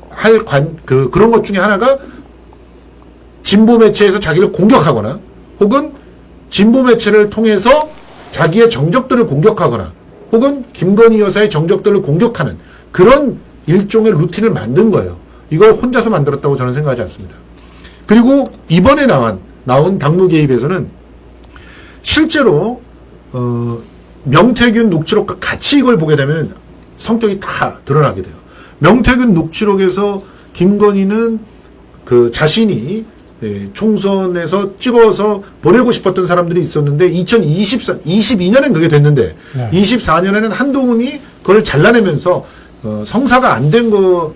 그런 것 중에 하나가 진보 매체에서 자기를 공격하거나 혹은 진보 매체를 통해서 자기의 정적들을 공격하거나 혹은 김건희 여사의 정적들을 공격하는 그런 일종의 루틴을 만든 거예요. 이걸 혼자서 만들었다고 저는 생각하지 않습니다. 그리고 이번에 나온 당무 개입에서는 실제로 명태균 녹취록과 같이 이걸 보게 되면 성격이 다 드러나게 돼요. 명태균 녹취록에서 김건희는 그 자신이 총선에서 찍어서 보내고 싶었던 사람들이 있었는데 22년엔 그게 됐는데 네. 24년에는 한동훈이 그걸 잘라내면서 성사가 안 된 것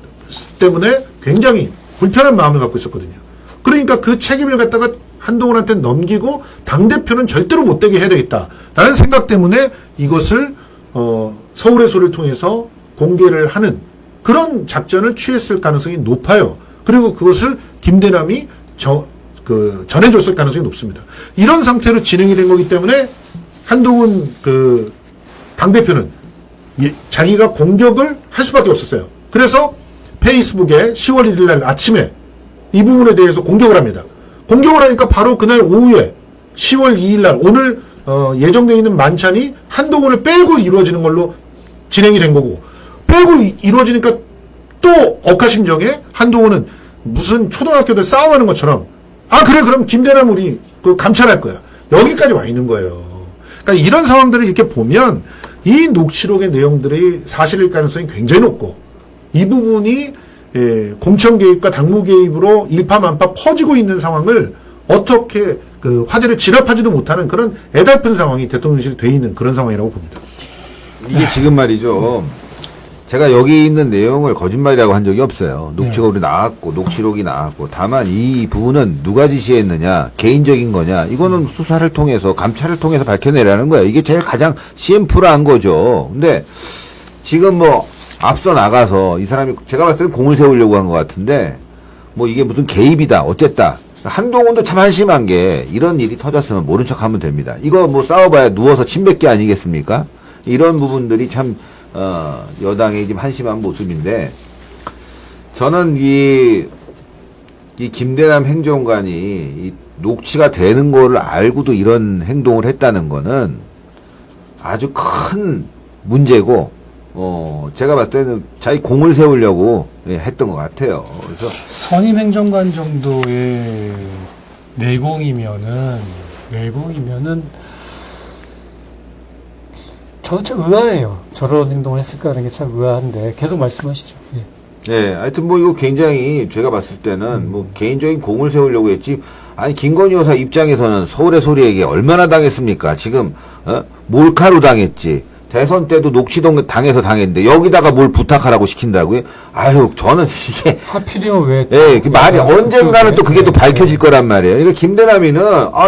때문에 굉장히 불편한 마음을 갖고 있었거든요. 그러니까 그 책임을 갖다가 한동훈한테 넘기고 당대표는 절대로 못되게 해야 되겠다라는 생각 때문에 이것을 서울의 소리를 통해서 공개를 하는 그런 작전을 취했을 가능성이 높아요. 그리고 그것을 김대남이 전해줬을 가능성이 높습니다. 이런 상태로 진행이 된 거기 때문에 한동훈 당대표는 자기가 공격을 할 수밖에 없었어요. 그래서 페이스북에 10월 1일 날 아침에 이 부분에 대해서 공격을 합니다. 공격을 하니까 바로 그날 오후에 10월 2일 날 오늘 예정되어 있는 만찬이 한동훈을 빼고 이루어지는 걸로 진행이 된 거고 빼고 이루어지니까 또 억하심정에 한동훈은 무슨 초등학교들 싸움하는 것처럼 그래 그럼 김대남 우리 감찰할 거야. 여기까지 와 있는 거예요. 그러니까 이런 상황들을 이렇게 보면 이 녹취록의 내용들이 사실일 가능성이 굉장히 높고 이 부분이 공천 개입과 당무 개입으로 일파만파 퍼지고 있는 상황을 어떻게 화제를 진압하지도 못하는 그런 애달픈 상황이 대통령실에 돼 있는 그런 상황이라고 봅니다. 이게 지금 말이죠. 제가 여기 있는 내용을 거짓말이라고 한 적이 없어요. 녹취록이 나왔고 녹취록이 나왔고 다만 이 부분은 누가 지시했느냐 개인적인 거냐 이거는 수사를 통해서 감찰을 통해서 밝혀내라는 거예요. 이게 제일 가장 심플한 거죠. 근데 지금 뭐 앞서 나가서 이 사람이 제가 봤을 때는 공을 세우려고 한 것 같은데 뭐 이게 무슨 개입이다 어쨌다. 한동훈도 참 한심한 게 이런 일이 터졌으면 모른 척하면 됩니다. 이거 뭐 싸워봐야 누워서 침 뱉기 아니겠습니까? 이런 부분들이 참 여당의 좀 한심한 모습인데 저는 이 김대남 행정관이 이 녹취가 되는 거를 알고도 이런 행동을 했다는 거는 아주 큰 문제고 제가 봤을 때는 자기 공을 세우려고 했던 것 같아요. 그래서 선임 행정관 정도의 내공이면은 저도 참 의아해요. 저런 행동을 했을까 하는 게 참 의아한데 계속 말씀하시죠. 예, 하여튼 뭐 이거 굉장히 제가 봤을 때는 뭐 개인적인 공을 세우려고 했지. 아니 김건희 여사 입장에서는 서울의 소리에게 얼마나 당했습니까? 지금 몰카로 당했지. 대선 때도 녹취동 당해서 당했는데 여기다가 뭘 부탁하라고 시킨다고요? 아유, 저는 이게 하필이면 왜? 예, 그 말이 언젠가는 또 그게 또 밝혀질 거란 말이에요. 그러니까 김대남이는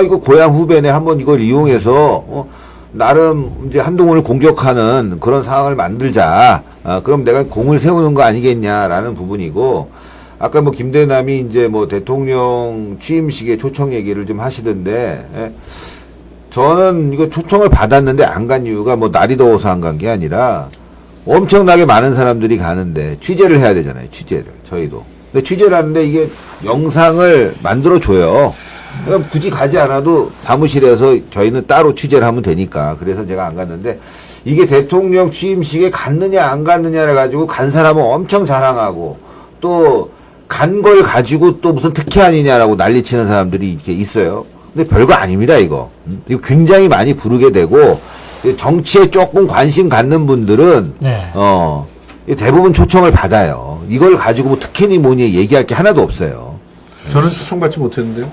이거 고향 후배네 한번 이걸 이용해서 나름 이제 한동훈을 공격하는 그런 상황을 만들자. 그럼 내가 공을 세우는 거 아니겠냐라는 부분이고, 아까 뭐 김대남이 이제 뭐 대통령 취임식에 초청 얘기를 좀 하시던데, 저는 이거 초청을 받았는데 안 간 이유가 뭐 날이 더워서 안 간 게 아니라 엄청나게 많은 사람들이 가는데 취재를 해야 되잖아요. 취재를. 저희도. 근데 취재를 하는데 이게 영상을 만들어줘요. 그럼 굳이 가지 않아도 사무실에서 저희는 따로 취재를 하면 되니까. 그래서 제가 안 갔는데 이게 대통령 취임식에 갔느냐 안 갔느냐를 가지고 간 사람은 엄청 자랑하고 또 간 걸 가지고 또 무슨 특혜 아니냐라고 난리치는 사람들이 이렇게 있어요. 근데 별거 아닙니다, 이거. 이거 굉장히 많이 부르게 되고 정치에 조금 관심 갖는 분들은 대부분 초청을 받아요. 이걸 가지고 뭐 특혜니 뭐니 얘기할 게 하나도 없어요. 저는 초청받지 못했는데요.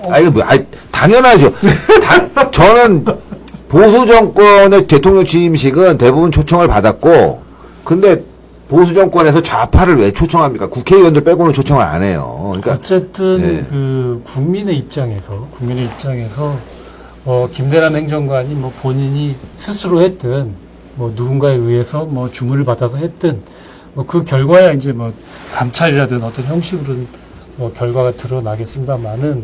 당연하죠. 저는 보수 정권의 대통령 취임식은 대부분 초청을 받았고, 근데 보수 정권에서 좌파를 왜 초청합니까? 국회의원들 빼고는 초청을 안 해요. 그러니까 어쨌든 그 국민의 입장에서 김대남 행정관이 뭐 본인이 스스로 했든 뭐 누군가에 의해서 뭐 주문을 받아서 했든 뭐 그 결과야 이제 뭐 감찰이라든 어떤 형식으로는 뭐 결과가 드러나겠습니다만은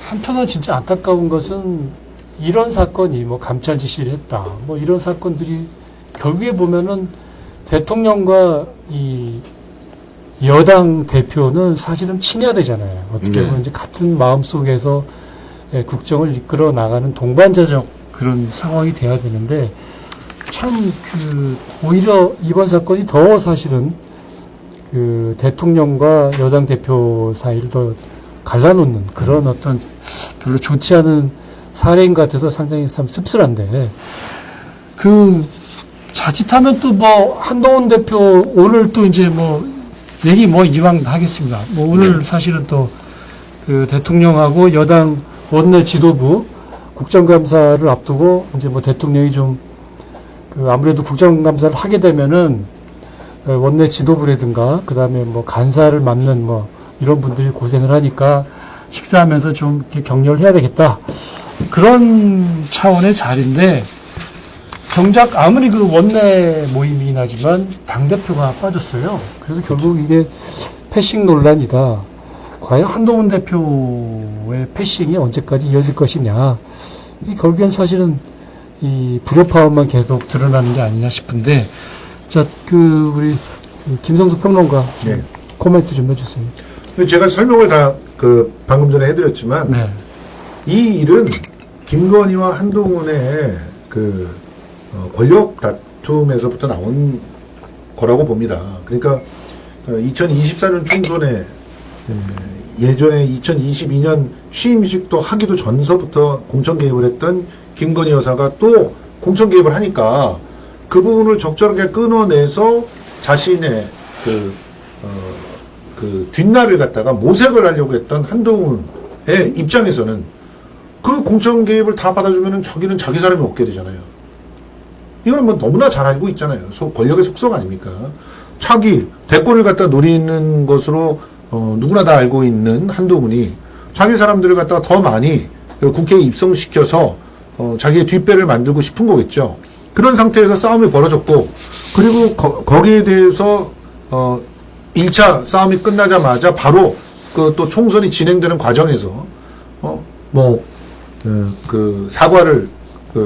한편으로 진짜 안타까운 것은 이런 사건이 뭐 감찰 지시를 했다 뭐 이런 사건들이 결국에 보면은 대통령과 이 여당 대표는 사실은 친해야 되잖아요. 어떻게 보면 이제 같은 마음 속에서 국정을 이끌어 나가는 동반자적 그런 상황이 돼야 되는데 참 오히려 이번 사건이 더 사실은 그 대통령과 여당 대표 사이를 더 갈라놓는 그런 어떤 별로 좋지 않은 사례인 것 같아서 상당히 참 씁쓸한데 그 자칫하면 또 뭐 한동훈 대표 오늘 또 이제 뭐 얘기 뭐 이왕 하겠습니다. 뭐 오늘 사실은 또 그 대통령하고 여당 원내 지도부 국정감사를 앞두고 이제 뭐 대통령이 좀 그 아무래도 국정감사를 하게 되면은 원내 지도부라든가 그다음에 뭐 간사를 맡는 뭐 이런 분들이 고생을 하니까 식사하면서 좀 이렇게 격려를 해야 되겠다. 그런 차원의 자리인데 정작 아무리 그 원내 모임이긴 하지만 당대표가 빠졌어요. 그래서 결국 이게 패싱 논란이다. 과연 한동훈 대표의 패싱이 언제까지 이어질 것이냐. 이 결국엔 사실은 이 불협화음만 계속 드러나는 게 아니냐 싶은데, 자, 우리 김성수 평론가 좀 네. 코멘트 좀 해주세요. 제가 설명을 다 방금 전에 해드렸지만 네. 이 일은 김건희와 한동훈의 권력 다툼에서부터 나온 거라고 봅니다. 그러니까 2024년 총선에 예전에 2022년 취임식도 하기도 전서부터 공천 개입을 했던 김건희 여사가 또 공천 개입을 하니까 그 부분을 적절하게 끊어내서 자신의 뒷날을 갖다가 모색을 하려고 했던 한동훈의 입장에서는 그 공천 개입을 다 받아주면은 저기는 자기 사람이 없게 되잖아요. 이거는 뭐 너무나 잘 알고 있잖아요. 권력의 속성 아닙니까? 차기 대권을 갖다 노리는 것으로 누구나 다 알고 있는 한동훈이 자기 사람들을 갖다가 더 많이 국회에 입성시켜서 자기의 뒷배를 만들고 싶은 거겠죠. 그런 상태에서 싸움이 벌어졌고, 그리고 거기에 대해서 1차 싸움이 끝나자마자 바로 또 총선이 진행되는 과정에서 사과를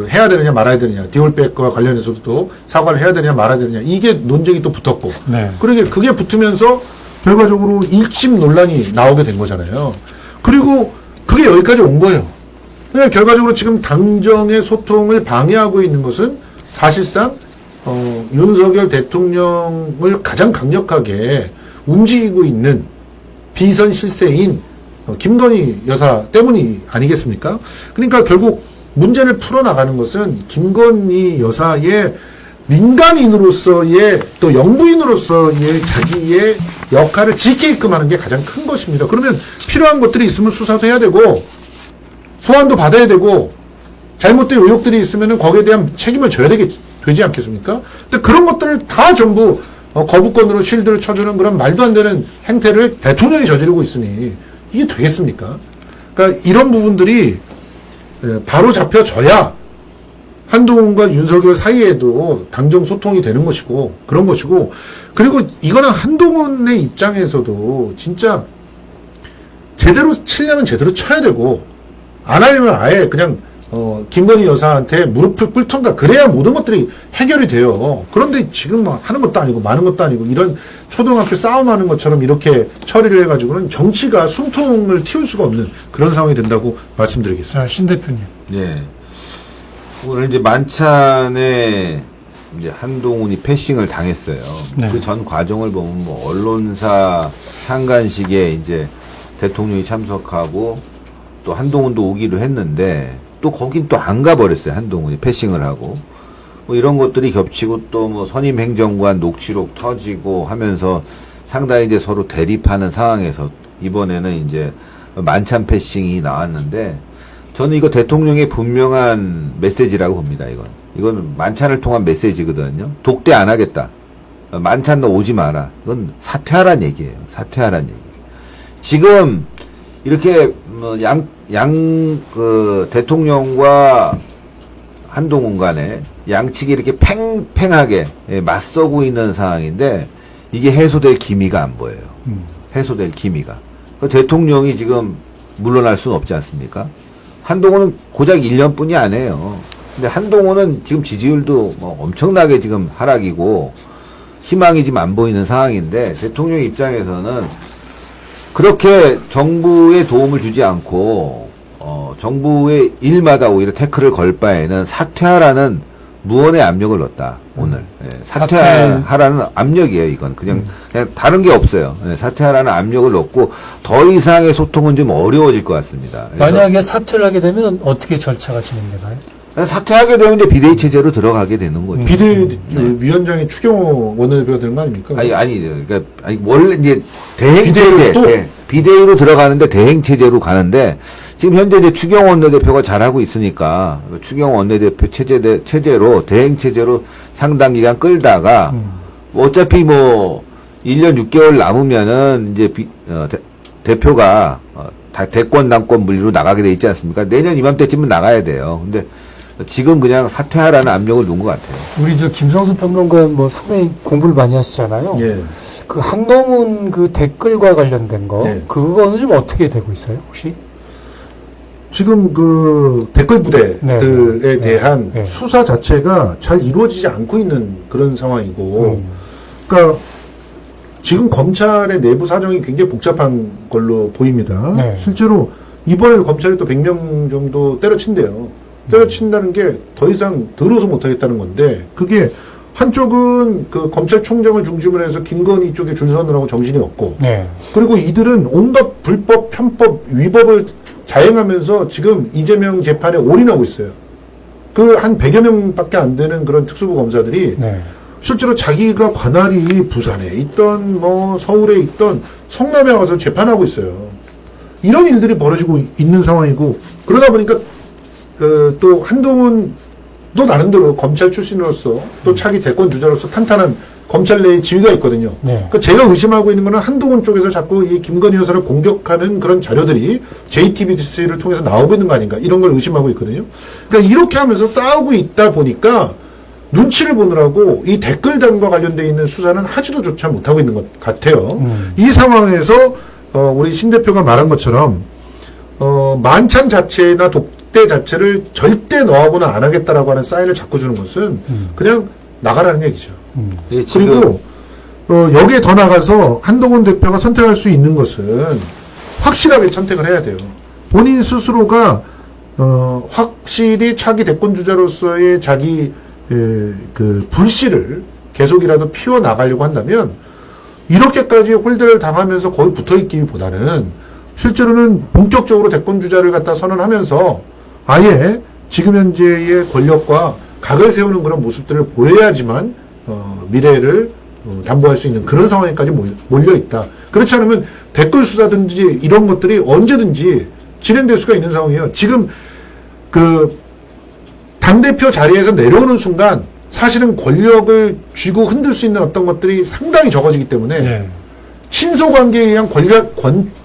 해야 되느냐 말아야 되느냐, 디올백과 관련해서도 또 사과를 해야 되느냐 말아야 되느냐, 이게 논쟁이 또 붙었고, 네. 그게 붙으면서 결과적으로 1심 논란이 나오게 된 거잖아요. 그리고 그게 여기까지 온 거예요. 그러니까 결과적으로 지금 당정의 소통을 방해하고 있는 것은 사실상 윤석열 대통령을 가장 강력하게 움직이고 있는 비선 실세인 김건희 여사 때문이 아니겠습니까? 그러니까 결국 문제를 풀어나가는 것은 김건희 여사의 민간인으로서의 또 영부인으로서의 자기의 역할을 지키게끔 하는 게 가장 큰 것입니다. 그러면 필요한 것들이 있으면 수사도 해야 되고 소환도 받아야 되고 잘못된 의혹들이 있으면 거기에 대한 책임을 져야 되지 않겠습니까? 근데 그런 것들을 다 전부 거부권으로 쉴드를 쳐주는 그런 말도 안 되는 행태를 대통령이 저지르고 있으니 이게 되겠습니까? 그러니까 이런 부분들이 바로 잡혀져야 한동훈과 윤석열 사이에도 당정 소통이 되는 것이고 그런 것이고, 그리고 이거는 한동훈의 입장에서도 진짜 제대로 치려면 제대로 쳐야 되고 안 하려면 아예 그냥 김건희 여사한테 무릎을 꿇던가 그래야 모든 것들이 해결이 돼요. 그런데 지금 뭐 하는 것도 아니고 많은 것도 아니고 이런 초등학교 싸움하는 것처럼 이렇게 처리를 해가지고는 정치가 숨통을 틔울 수가 없는 그런 상황이 된다고 말씀드리겠습니다. 자, 신 대표님. 예. 오늘 이제 만찬에 이제 한동훈이 패싱을 당했어요. 네. 그 전 과정을 보면 뭐 언론사 상간식에 이제 대통령이 참석하고 또 한동훈도 오기로 했는데 또 거긴 또 안 가버렸어요. 한동훈이 패싱을 하고 뭐 이런 것들이 겹치고 또 뭐 선임 행정관 녹취록 터지고 하면서 상당히 이제 서로 대립하는 상황에서 이번에는 이제 만찬 패싱이 나왔는데 저는 이거 대통령의 분명한 메시지라고 봅니다. 이건 만찬을 통한 메시지거든요. 독대 안 하겠다. 만찬 너 오지 마라. 이건 사퇴하란 얘기예요. 사퇴하란 얘기. 지금 이렇게 대통령과 한동훈 간에 양측이 이렇게 팽팽하게 맞서고 있는 상황인데 이게 해소될 기미가 안 보여요. 해소될 기미가. 대통령이 지금 물러날 수는 없지 않습니까? 한동훈은 고작 1년뿐이 아니에요. 근데 한동훈은 지금 지지율도 뭐 엄청나게 지금 하락이고 희망이 지금 안 보이는 상황인데 대통령 입장에서는 그렇게 정부에 도움을 주지 않고 정부의 일마다 오히려 태클을 걸 바에는 사퇴하라는 무언의 압력을 넣었다. 오늘 사퇴하라는 압력이에요. 이건 그냥 다른 게 없어요. 사퇴하라는 압력을 넣고 더 이상의 소통은 좀 어려워질 것 같습니다. 만약에 사퇴를 하게 되면 어떻게 절차가 진행되나요? 사퇴하게 되면 이제 비대위 체제로 들어가게 되는 거죠. 비대위원장이 추경호 원내대표가 되는 거 아닙니까? 아니죠. 그러니까 원래 이제 대행 비대위로 체제, 또? 비대위로 들어가는데 대행 체제로 가는데 지금 현재 이제 추경호 원내대표가 잘하고 있으니까 추경호 원내대표 체제로 대행 체제로 상당 기간 끌다가 어차피 뭐 1년 6개월 남으면은 이제 대표가 대권 당권 분리로 나가게 돼 있지 않습니까? 내년 이맘때쯤은 나가야 돼요. 근데 지금 그냥 사퇴하라는 압력을 놓은 것 같아요. 우리 저 김성수 평론가 뭐 상당히 공부를 많이 하시잖아요. 예. 그 한동훈 그 댓글과 관련된 거, 예. 그거는 좀 어떻게 되고 있어요, 혹시? 지금 그 댓글 부대들에 네. 대한 네. 수사 자체가 잘 이루어지지 않고 있는 그런 상황이고, 음. 그러니까 지금 검찰의 내부 사정이 굉장히 복잡한 걸로 보입니다. 네. 실제로 이번에 검찰이 또 100명 정도 때려친대요. 때려친다는 게 더 이상 들어서 못하겠다는 건데, 그게 한쪽은 그 검찰총장을 중심으로 해서 김건희 쪽에 줄 서느라고 정신이 없고, 네. 그리고 이들은 온갖 불법, 편법, 위법을 자행하면서 지금 이재명 재판에 올인하고 있어요. 그 한 100여 명밖에 안 되는 그런 특수부 검사들이 네. 실제로 자기가 관할이 부산에 있던 뭐 서울에 있던 성남에 와서 재판하고 있어요. 이런 일들이 벌어지고 있는 상황이고, 그러다 보니까 또 한동훈도 나름대로 검찰 출신으로서 또 차기 대권 주자로서 탄탄한 검찰 내의 지위가 있거든요. 네. 그러니까 제가 의심하고 있는 거는 한동훈 쪽에서 자꾸 이 김건희 여사를 공격하는 그런 자료들이 JTBC를 통해서 나오고 있는 거 아닌가, 이런 걸 의심하고 있거든요. 그러니까 이렇게 하면서 싸우고 있다 보니까 눈치를 보느라고 이 댓글단과 관련되어 있는 수사는 하지도조차 못하고 있는 것 같아요. 이 상황에서 우리 신 대표가 말한 것처럼 만찬 자체나 독대 자체를 절대 너하고는 안 하겠다라고 하는 사인을 자꾸 주는 것은 그냥 나가라는 얘기죠. 예, 지금 그리고 여기에 더 나가서 한동훈 대표가 선택할 수 있는 것은 확실하게 선택을 해야 돼요. 본인 스스로가 확실히 차기 대권 주자로서의 자기 그 불씨를 계속이라도 피워 나가려고 한다면, 이렇게까지 홀대를 당하면서 거의 붙어있기보다는 실제로는 본격적으로 대권 주자를 갖다 선언하면서 아예 지금 현재의 권력과 각을 세우는 그런 모습들을 보여야지만 미래를 담보할 수 있는 그런 상황에까지 몰려 있다. 그렇지 않으면 댓글 수사든지 이런 것들이 언제든지 진행될 수가 있는 상황이에요. 지금 그 당대표 자리에서 내려오는 순간 사실은 권력을 쥐고 흔들 수 있는 어떤 것들이 상당히 적어지기 때문에 네. 친소관계에 의한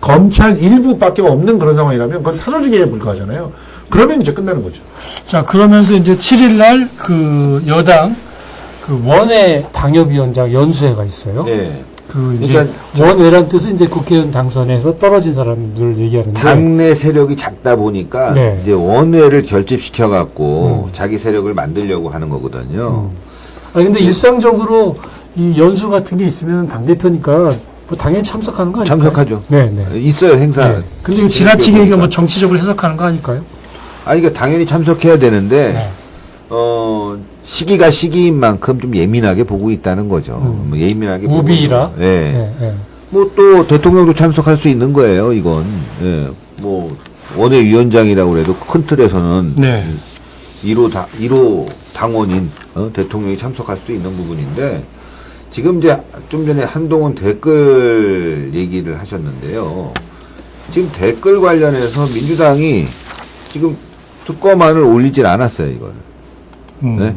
검찰 일부밖에 없는 그런 상황이라면 그건 사조직에 불과하잖아요. 그러면 이제 끝나는 거죠. 자, 그러면서 이제 7일 날 그 여당 그 원외 당협위원장 연수회가 있어요. 예. 그 이제 그러니까 원외란 뜻은 이제 국회의원 당선에서 떨어진 사람들 얘기하는데, 당내 세력이 작다 보니까 네. 이제 원외를 결집시켜 갖고 자기 세력을 만들려고 하는 거거든요. 아니 근데 일상적으로 이 연수 같은 게 있으면 당 대표니까 뭐 당연히 참석하는 거 아닐까요? 참석하죠. 네, 네. 있어요, 행사. 네. 근데 이거 지나치게 이거 뭐 정치적으로 해석하는 거 아닐까요? 아니, 그러니까 당연히 참석해야 되는데, 네. 시기가 시기인 만큼 좀 예민하게 보고 있다는 거죠. 뭐 예민하게 보고 우비라. 있는 거. 예. 네, 네. 뭐 또 대통령도 참석할 수 있는 거예요, 이건. 예. 뭐 원외위원장이라고 그래도 큰 틀에서는 네. 1호 당원인 대통령이 참석할 수 있는 부분인데, 지금 이제 좀 전에 한동훈 댓글 얘기를 하셨는데요. 지금 댓글 관련해서 민주당이 지금 특검안을 올리질 않았어요, 이걸. 네?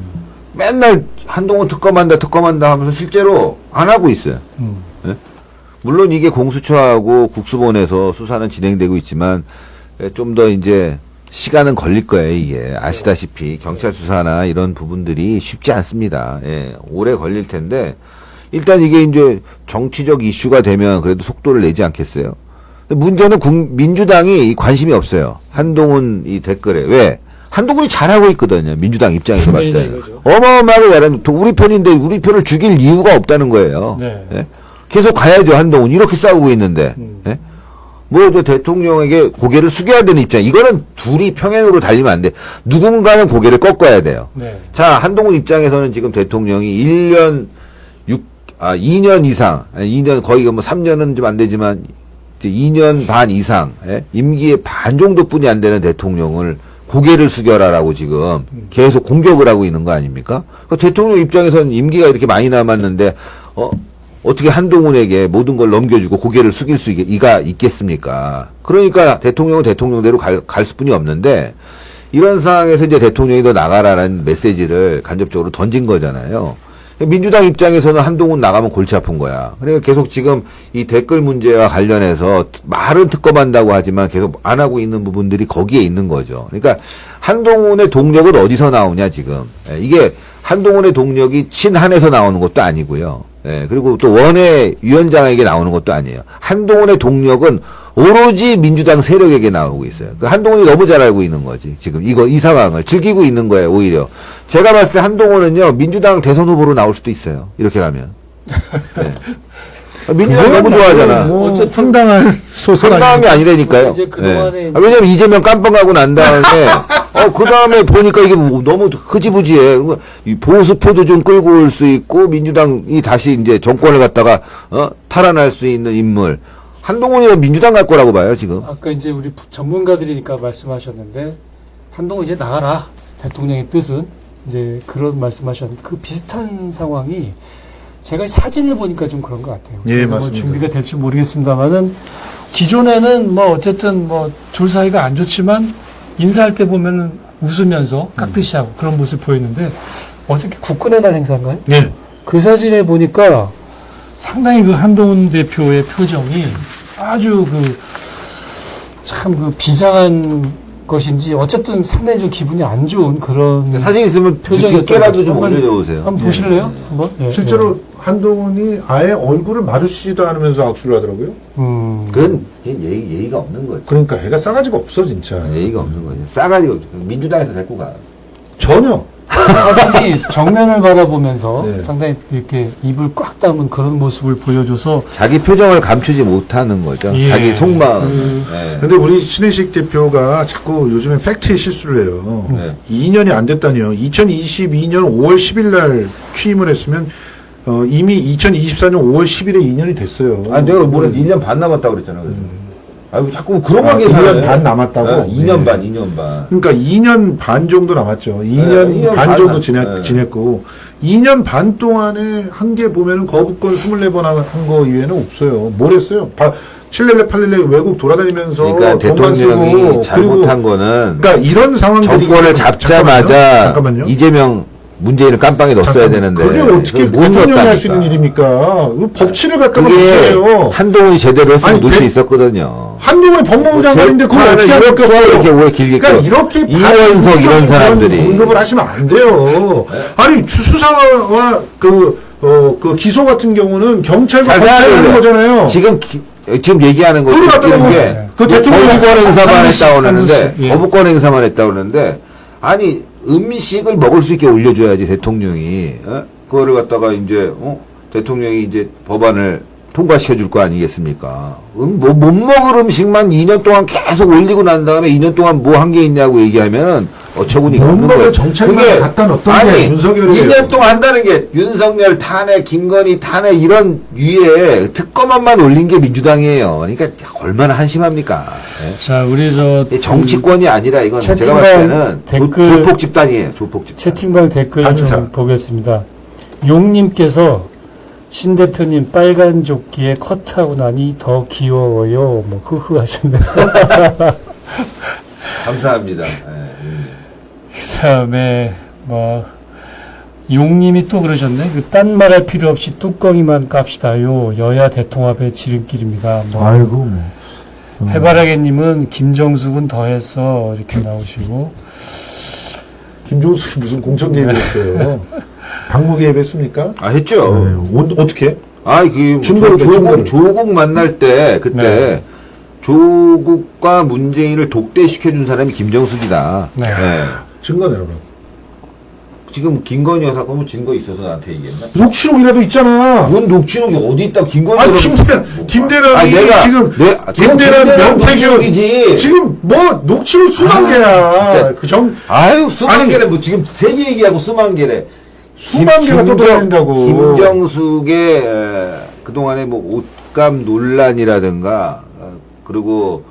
맨날 한동훈 특검한다 하면서 실제로 안 하고 있어요. 네? 물론 이게 공수처하고 국수본에서 수사는 진행되고 있지만 좀 더 이제 시간은 걸릴 거예요, 이게. 아시다시피 경찰 수사나 이런 부분들이 쉽지 않습니다. 예, 오래 걸릴 텐데 일단 이게 이제 정치적 이슈가 되면 그래도 속도를 내지 않겠어요. 문제는 민주당이 관심이 없어요. 한동훈 이 댓글에. 왜? 한동훈이 잘하고 있거든요. 민주당 입장에서 봤을 때. 어마어마하게 잘하는, 우리 편인데 우리 편을 죽일 이유가 없다는 거예요. 네. 예? 계속 가야죠, 한동훈. 이렇게 싸우고 있는데. 예? 뭐, 대통령에게 고개를 숙여야 되는 입장. 이거는 둘이 평행으로 달리면 안 돼. 누군가는 고개를 꺾어야 돼요. 네. 자, 한동훈 입장에서는 지금 대통령이 2년 이상, 2년, 거의 뭐 3년은 좀 안 되지만, 이제 2년 반 이상, 예? 임기의 반 정도뿐이 안 되는 대통령을 고개를 숙여라라고 지금 계속 공격을 하고 있는 거 아닙니까? 그러니까 대통령 입장에서는 임기가 이렇게 많이 남았는데 어떻게 한동훈에게 모든 걸 넘겨주고 고개를 숙일 수가 있겠습니까? 그러니까 대통령은 대통령대로 갈 수뿐이 없는데 이런 상황에서 이제 대통령이 더 나가라는 메시지를 간접적으로 던진 거잖아요. 민주당 입장에서는 한동훈 나가면 골치 아픈 거야. 그러니까 계속 지금 이 댓글 문제와 관련해서 말은 특검한다고 하지만 계속 안 하고 있는 부분들이 거기에 있는 거죠. 그러니까 한동훈의 동력은 어디서 나오냐 지금. 이게 한동훈의 동력이 친한에서 나오는 것도 아니고요. 그리고 또 원외 위원장에게 나오는 것도 아니에요. 한동훈의 동력은 오로지 민주당 세력에게 나오고 있어요. 그 한동훈이 너무 잘 알고 있는 거지. 지금 이 상황을 즐기고 있는 거예요, 오히려. 제가 봤을 때 한동훈은요, 민주당 대선 후보로 나올 수도 있어요. 이렇게 가면. 네. 민주당 너무 좋아하잖아. 뭐 황당한 소설 황당한 게 아니라니까요. 이제 그동안에 왜냐면 이재명 깜빵하고 난 다음에, 그 다음에 보니까 이게 너무 흐지부지해. 이 보수표도 좀 끌고 올 수 있고, 민주당이 다시 이제 정권을 갖다가, 탈환할 수 있는 인물. 한동훈이는 민주당 갈 거라고 봐요, 지금. 아까 이제 우리 전문가들이니까 말씀하셨는데 한동훈 이제 나가라. 대통령의 뜻은 이제 그런 말씀하셨는데 그 비슷한 상황이 제가 사진을 보니까 좀 그런 것 같아요. 예, 저는 뭐 맞습니다. 준비가 될지 모르겠습니다만은 기존에는 뭐 어쨌든 뭐 둘 사이가 안 좋지만 인사할 때 보면은 웃으면서 깍듯이 하고 그런 모습 보였는데 어저께 국군의 날 행사인가요? 예. 그 사진에 보니까 상당히 그 한동훈 대표의 표정이 아주 참 비장한 것인지 어쨌든 상당히 좀 기분이 안 좋은 그런 사진 있으면 표정이었던 몇개라도 좀 한번 올려주세요. 한번 보실래요? 한번? 예, 실제로 한동훈이 아예 얼굴을 마주치지도 않으면서 악수를 하더라고요. 그건 예의가 없는 거지. 그러니까 애가 싸가지가 없어 진짜. 예의가 없는 거지. 싸가지가 없어. 민주당에서 데리고 가. 전혀. 사진이 정면을 바라보면서 네. 상당히 이렇게 입을 꽉 담은 그런 모습을 보여줘서 자기 표정을 감추지 못하는 거죠. 예. 자기 속마음. 네. 근데 우리 신혜식 대표가 자꾸 요즘엔 팩트에 실수를 해요. 네. 2년이 안 됐다니요. 2022년 5월 10일 날 취임을 했으면 이미 2024년 5월 10일에 2년이 됐어요. 아니, 내가 뭐래 1년 반 남았다고 그랬잖아. 그래서. 아니, 자꾸 그런 거 1년 반 남았다고? 2년 네. 반, 2년 반. 그러니까 2년 반 정도 남았죠. 2년 반 반 정도 남- 지냈고 2년 반 동안에 한 게 보면은 거부권 24번 한 거 이외에는 없어요. 뭘 했어요? 7렐레 8렐레 외국 돌아다니면서 그러니까 돈만 대통령이 쓰고 잘못한 거는 그러니까 이런 상황들이 정권을 잡자마자 잠깐만요. 이재명 문재인을 깜빵에 넣었어야 되는데 그게 어떻게 못 대통령이 할 넣었다니까. 수 있는 일입니까? 법치를 갖다가 그게 문제예요. 한동훈이 제대로 했으면 아니, 놓을 수 대- 있었거든요. 한동훈이 법무부 장관인데 그걸 어떻게 이렇게 합니까? 이렇게 오래 길게 그러니까 껴. 이렇게 이원석 이런 사람들이 언급을 하시면 안 돼요. 아니 수사와 그 기소 같은 경우는 경찰과 잘 검찰이 하는 생각해요. 거잖아요. 지금 얘기하는 거 그걸 갖다가 웃기는 뭐 게 그 대통령 거부권 행사만 한 했다고 번씩, 그러는데 예. 거부권 행사만 했다고 그러는데 아니 음식을 먹을 수 있게 올려줘야지 대통령이 그거를 갖다가 이제 대통령이 이제 법안을 통과시켜 줄 거 아니겠습니까? 못 먹을 음식만 2년 동안 계속 올리고 난 다음에 2년 동안 뭐 한 게 있냐고 얘기하면 어처구니가 못 없는 먹을 거예요. 정책만 그게 갖다 놓던 게 아니, 윤석열이에요. 2년 동안 한다는 게 윤석열 탄핵, 김건희 탄핵 이런 위에 특검안만 올린 게 민주당이에요. 그러니까 얼마나 한심합니까? 예? 자 우리 정치권이 아니라 이건 제가 채팅방 봤을 때는 댓글- 조폭 집단이에요. 조폭 집단. 채팅방 댓글 반사. 좀 보겠습니다. 용님께서 신 대표님 빨간 조끼에 커트하고 나니 더 귀여워요. 뭐 흐흐 하셨네요. 감사합니다. 예. 그다음에 뭐 용님이 또 그러셨네. 딴 말할 필요 없이 뚜껑이만 깝시다요. 여야 대통합의 지름길입니다. 뭐 아이고 뭐. 해바라기님은 김정숙은 더해서 이렇게 나오시고 김종숙이 무슨 공천 개입했어요? 당무 개입했습니까? 아 했죠. 어떻게? 그 증거를 줘, 증거를. 조국 만날 때 그때 네. 조국과 문재인을 독대시켜준 사람이 김정숙이다. 네. 증거 내놔봐. 지금 김건희 여사 거뭐 증거 있어서 나한테 얘기했나? 녹취록이라도 있잖아. 뭔 녹취록이 어디 있다? 김건희 아, 여사 김대란이 내가 지금 김대란 명태균 녹취록이지. 지금 뭐 녹취록 수만 개야. 진짜. 아유 수만 아니, 개래 뭐 지금 세계 얘기하고 수만 개래. 수만 개가 떠들어야 된다고. 김정숙의 그동안의 뭐 옷감 논란이라든가 그리고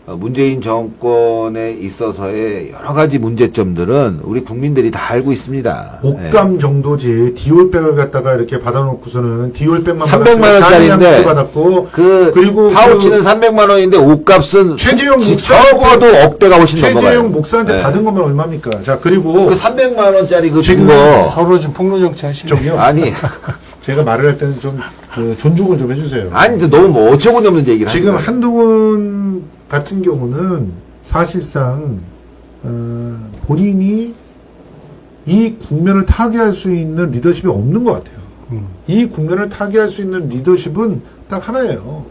문재인 정권에 있어서의 여러 가지 문제점들은 우리 국민들이 다 알고 있습니다. 옷감 정도지 디올백을 갖다가 이렇게 받아놓고서는 디올백만 300만 원짜리인데 받았고 그리고 파우치는 300만 원인데 옷값은 최재형 적어도 억대가 훨씬 넘어가요. 최재형 목사한테 받은 것만 얼마입니까? 자 그리고 그 300만 원짜리 그 지금 거 서로 지금 폭로 정치 하시네요. 저기요. 아니 제가 말을 할 때는 좀 존중을 좀 해주세요. 아니 너무 뭐 어처구니 없는 얘기를 지금 하는 거예요. 한동훈 같은 경우는 사실상 본인이 이 국면을 타개할 수 있는 리더십이 없는 것 같아요. 이 국면을 타개할 수 있는 리더십은 딱 하나예요.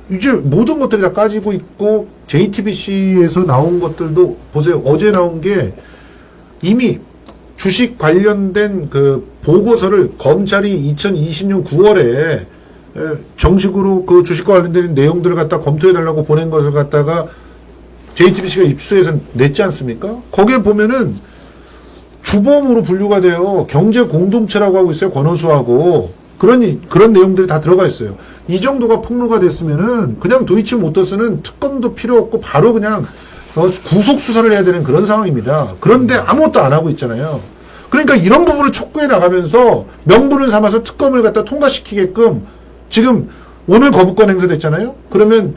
이제 모든 것들이 다 까지고 있고 JTBC에서 나온 것들도 보세요. 어제 나온 게 이미 주식 관련된 그 보고서를 검찰이 2020년 9월에 정식으로 그 주식과 관련된 내용들을 갖다 검토해달라고 보낸 것을 갖다가 JTBC가 입수해서 냈지 않습니까? 거기에 보면은 주범으로 분류가 돼요. 경제 공동체라고 하고 있어요. 권오수하고. 그런 내용들이 다 들어가 있어요. 이 정도가 폭로가 됐으면은 그냥 도이치모터스는 특검도 필요 없고 바로 그냥 구속 수사를 해야 되는 그런 상황입니다. 그런데 아무것도 안 하고 있잖아요. 그러니까 이런 부분을 촉구해 나가면서 명분을 삼아서 특검을 갖다 통과시키게끔 지금 오늘 거부권 행사됐잖아요. 그러면